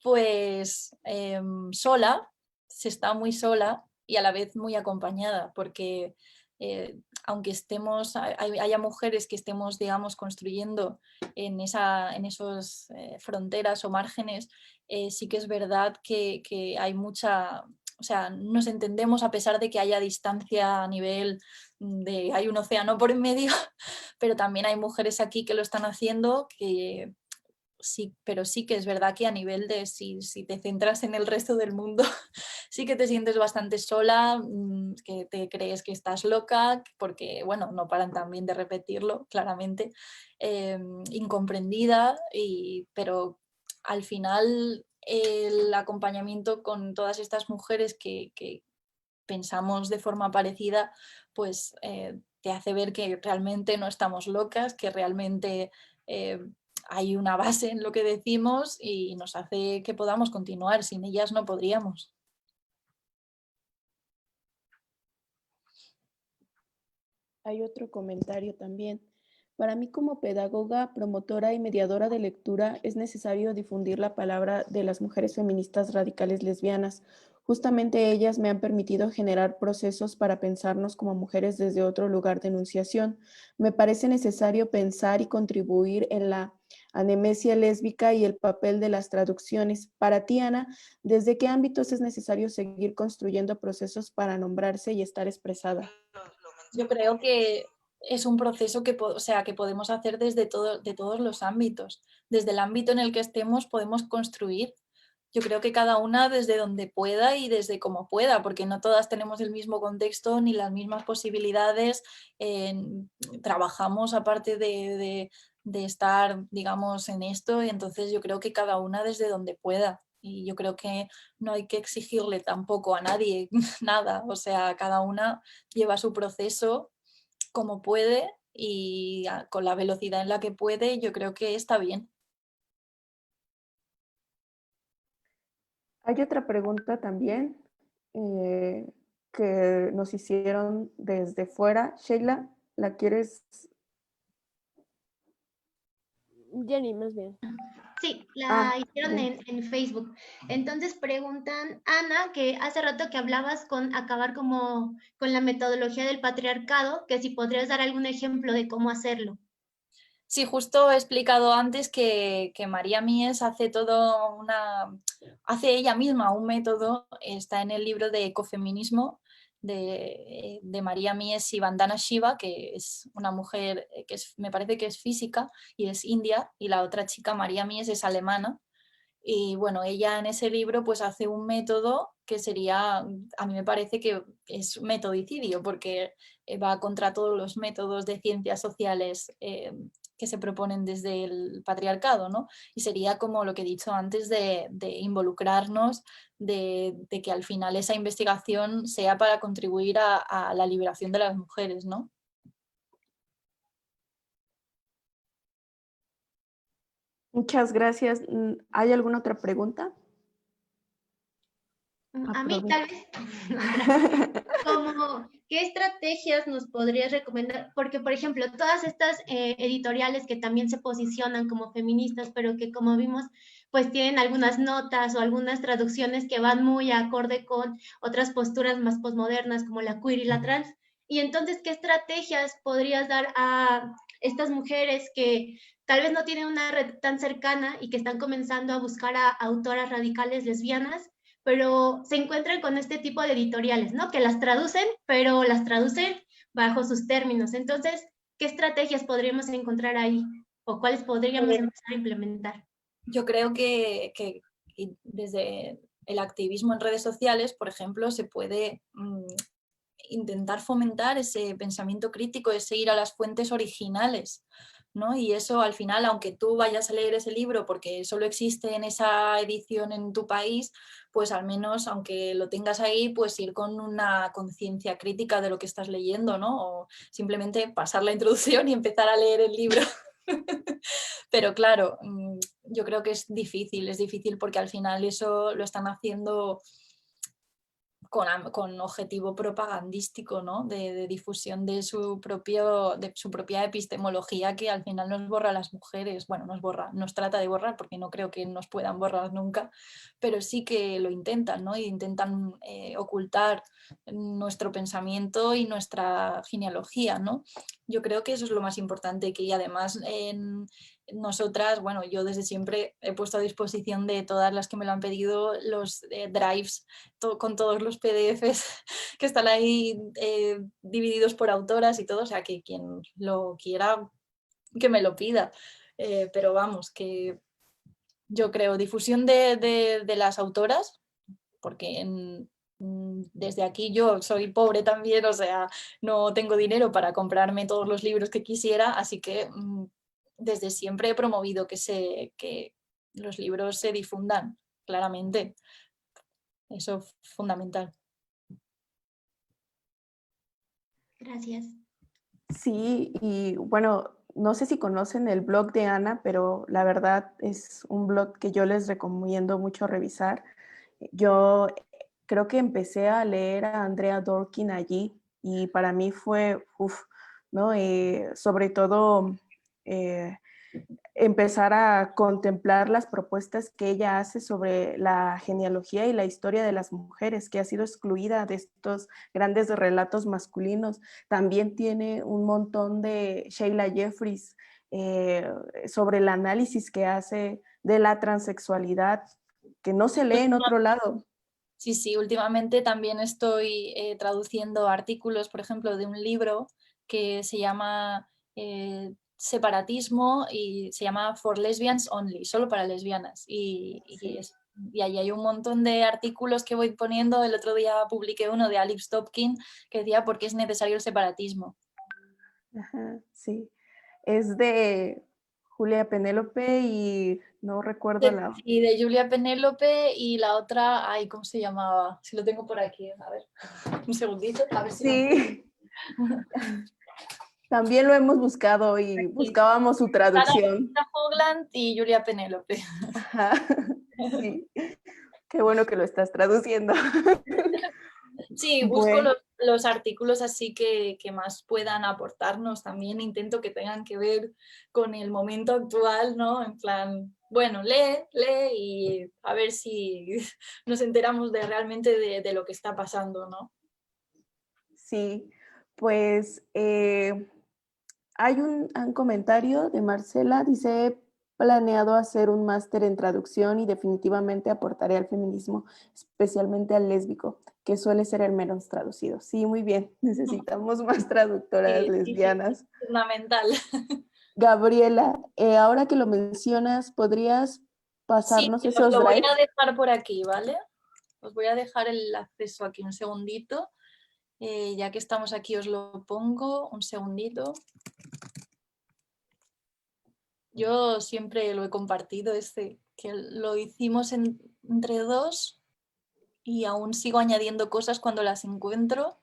Speaker 3: Pues sola, se está muy sola y a la vez muy acompañada, porque aunque haya mujeres que estemos, digamos, construyendo en esos fronteras o márgenes, sí que es verdad que hay mucha, o sea, nos entendemos a pesar de que haya distancia a nivel de, hay un océano por en medio, pero también hay mujeres aquí que lo están haciendo, que sí, pero sí que es verdad que a nivel de si te centras en el resto del mundo, sí que te sientes bastante sola, que te crees que estás loca, porque, bueno, no paran también de repetirlo, claramente, incomprendida, pero al final el acompañamiento con todas estas mujeres que pensamos de forma parecida, pues te hace ver que realmente no estamos locas, que realmente hay una base en lo que decimos y nos hace que podamos continuar. Sin ellas no podríamos.
Speaker 2: Hay otro comentario también. Para mí como pedagoga, promotora y mediadora de lectura es necesario difundir la palabra de las mujeres feministas radicales lesbianas. Justamente ellas me han permitido generar procesos para pensarnos como mujeres desde otro lugar de enunciación. Me parece necesario pensar y contribuir en la anemesia lésbica y el papel de las traducciones. Para ti, Ana, ¿desde qué ámbitos es necesario seguir construyendo procesos para nombrarse y estar expresada?
Speaker 3: Yo creo que es un proceso que podemos hacer de todos los ámbitos. Desde el ámbito en el que estemos podemos construir. Yo creo que cada una desde donde pueda y desde como pueda, porque no todas tenemos el mismo contexto ni las mismas posibilidades. Trabajamos aparte de estar, digamos, en esto, y entonces yo creo que cada una desde donde pueda. Y yo creo que no hay que exigirle tampoco a nadie nada, o sea, cada una lleva su proceso como puede y con la velocidad en la que puede, yo creo que está bien.
Speaker 2: Hay otra pregunta también que nos hicieron desde fuera. Sheila, ¿la quieres?
Speaker 1: Jenny, más bien.
Speaker 10: Sí, la hicieron en Facebook. Entonces preguntan, Ana, que hace rato que hablabas con acabar como con la metodología del patriarcado, que si podrías dar algún ejemplo de cómo hacerlo.
Speaker 3: Sí, justo he explicado antes que María Mies hace hace ella misma un método, está en el libro de Ecofeminismo de María Mies y Vandana Shiva, que es una mujer que me parece que es física y es india, y la otra chica, María Mies, es alemana. Y bueno, ella en ese libro pues hace un método que sería, a mí me parece que es metodicidio, porque va contra todos los métodos de ciencias sociales que se proponen desde el patriarcado, ¿no? Y sería como lo que he dicho antes de involucrarnos, de que al final esa investigación sea para contribuir a la liberación de las mujeres, ¿no?
Speaker 2: Muchas gracias. ¿Hay alguna otra pregunta?
Speaker 10: A mí tal vez, como, ¿qué estrategias nos podrías recomendar? Porque, por ejemplo, todas estas editoriales que también se posicionan como feministas, pero que como vimos, pues tienen algunas notas o algunas traducciones que van muy acorde con otras posturas más posmodernas como la queer y la trans. Y entonces, ¿qué estrategias podrías dar a estas mujeres que tal vez no tienen una red tan cercana y que están comenzando a buscar a autoras radicales lesbianas, pero se encuentran con este tipo de editoriales, ¿no? Que las traducen, pero las traducen bajo sus términos. Entonces, ¿qué estrategias podríamos encontrar ahí? ¿O cuáles podríamos empezar a implementar?
Speaker 3: Yo creo que desde el activismo en redes sociales, por ejemplo, se puede intentar fomentar ese pensamiento crítico, ese ir a las fuentes originales, ¿no? Y eso al final, aunque tú vayas a leer ese libro porque solo existe en esa edición en tu país, pues al menos, aunque lo tengas ahí, pues ir con una conciencia crítica de lo que estás leyendo, ¿no? O simplemente pasar la introducción y empezar a leer el libro. Pero claro, yo creo que es difícil porque al final eso lo están haciendo con objetivo propagandístico, ¿no? De difusión de su propia epistemología, que al final nos borra a las mujeres. Bueno, nos trata de borrar, porque no creo que nos puedan borrar nunca, pero sí que lo intentan, ¿no? Y intentan ocultar nuestro pensamiento y nuestra genealogía, ¿no? Yo creo que eso es lo más importante, que además nosotras, bueno, yo desde siempre he puesto a disposición de todas las que me lo han pedido los drives con todos los PDFs que están ahí divididos por autoras y todo, o sea que quien lo quiera que me lo pida. Pero vamos, que yo creo difusión de las autoras, porque desde aquí yo soy pobre también, o sea, no tengo dinero para comprarme todos los libros que quisiera, así que desde siempre he promovido que los libros se difundan, claramente. Eso es fundamental.
Speaker 10: Gracias.
Speaker 2: Sí, y bueno, no sé si conocen el blog de Ana, pero la verdad es un blog que yo les recomiendo mucho revisar. Yo creo que empecé a leer a Andrea Dworkin allí y para mí fue, ¿no? Sobre todo empezar a contemplar las propuestas que ella hace sobre la genealogía y la historia de las mujeres, que ha sido excluida de estos grandes relatos masculinos. También tiene un montón de Sheila Jeffries sobre el análisis que hace de la transexualidad, que no se lee en otro lado.
Speaker 3: Sí, últimamente también estoy traduciendo artículos, por ejemplo, de un libro que se llama Separatismo y se llama For Lesbians Only, solo para lesbianas. Y ahí hay un montón de artículos que voy poniendo. El otro día publiqué uno de Alice Topkin que decía por qué es necesario el separatismo.
Speaker 2: Ajá, sí. Es de Julia Penélope y no recuerdo la...
Speaker 3: Y de Julia Penélope y la otra, ay, ¿cómo se llamaba? Si lo tengo por aquí, a ver, un segundito, a ver si
Speaker 2: sí. También lo hemos buscado y buscábamos su traducción.
Speaker 3: Sarah Hoagland y Julia Penélope.
Speaker 2: Ajá, sí. Qué bueno que lo estás traduciendo.
Speaker 3: Sí, busco los artículos así que más puedan aportarnos. También intento que tengan que ver con el momento actual, ¿no? En plan, bueno, lee y a ver si nos enteramos realmente de lo que está pasando, ¿no?
Speaker 2: Sí, pues hay un comentario de Marcela, dice, he planeado hacer un máster en traducción y definitivamente aportaré al feminismo, especialmente al lésbico, que suele ser el menos traducido. Sí, muy bien, necesitamos más traductoras lesbianas.
Speaker 3: Sí, fundamental.
Speaker 2: Gabriela, ahora que lo mencionas, ¿podrías pasarnos esos
Speaker 3: lo voy
Speaker 2: drives?
Speaker 3: a dejar por aquí, ¿vale? Os voy a dejar el acceso aquí un segundito. Ya que estamos aquí os lo pongo, un segundito. Yo siempre lo he compartido, que lo hicimos entre dos y aún sigo añadiendo cosas cuando las encuentro,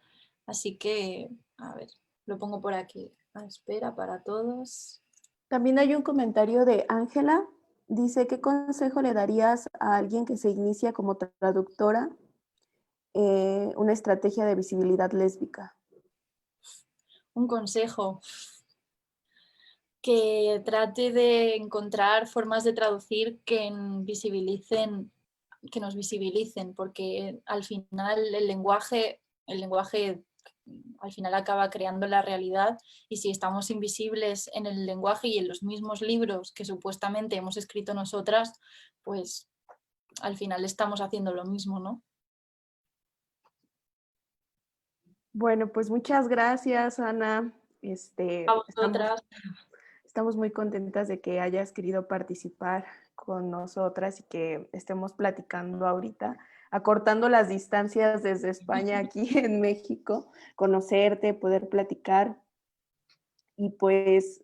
Speaker 3: así que, a ver, lo pongo por aquí. Espera para todos.
Speaker 2: También hay un comentario de Ángela, dice, ¿qué consejo le darías a alguien que se inicia como traductora? Una estrategia de visibilidad lésbica.
Speaker 3: Un consejo. que trate de encontrar formas de traducir que nos visibilicen, porque al final el lenguaje al final acaba creando la realidad, y si estamos invisibles en el lenguaje y en los mismos libros que supuestamente hemos escrito nosotras, pues al final estamos haciendo lo mismo, ¿no?
Speaker 2: Bueno, pues muchas gracias, Ana.
Speaker 3: A vosotras.
Speaker 2: Estamos muy contentas de que hayas querido participar con nosotras y que estemos platicando ahorita, acortando las distancias desde España aquí en México, conocerte, poder platicar. Y pues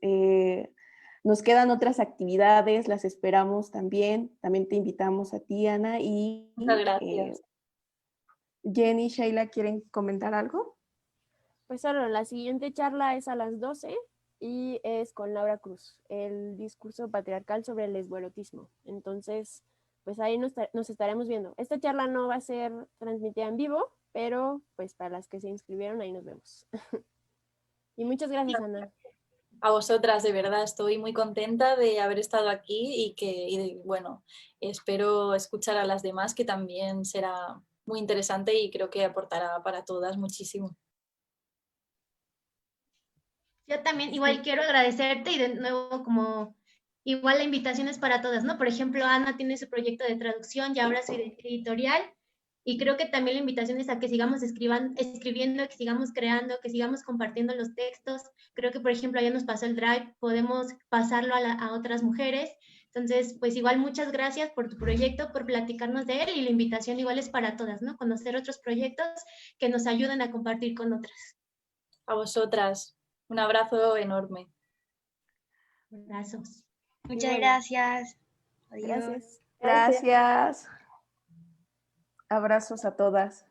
Speaker 2: nos quedan otras actividades, las esperamos también. También te invitamos a ti, Ana. Y
Speaker 3: Muchas gracias.
Speaker 2: Jenny, Sheila, ¿quieren comentar algo?
Speaker 1: Pues solo, la siguiente charla es a las 12 y es con Laura Cruz, el discurso patriarcal sobre el lesboerotismo. Entonces, pues ahí nos estaremos viendo. Esta charla no va a ser transmitida en vivo, pero pues para las que se inscribieron, ahí nos vemos. Y muchas gracias, Ana.
Speaker 3: A vosotras, de verdad, estoy muy contenta de haber estado aquí bueno, espero escuchar a las demás, que también será muy interesante y creo que aportará para todas muchísimo.
Speaker 10: Yo también igual quiero agradecerte y de nuevo como igual la invitación es para todas, ¿no? Por ejemplo, Ana tiene su proyecto de traducción y ahora su editorial, y creo que también la invitación es a que sigamos escribiendo, que sigamos creando, que sigamos compartiendo los textos. Creo que, por ejemplo, ya nos pasó el Drive, podemos pasarlo a otras mujeres. Entonces, pues igual muchas gracias por tu proyecto, por platicarnos de él, y la invitación igual es para todas, ¿no? Conocer otros proyectos que nos ayuden a compartir con otras.
Speaker 3: A vosotras, un abrazo enorme.
Speaker 10: Abrazos.
Speaker 7: Muchas gracias. Adiós.
Speaker 2: Gracias. Gracias. Abrazos a todas.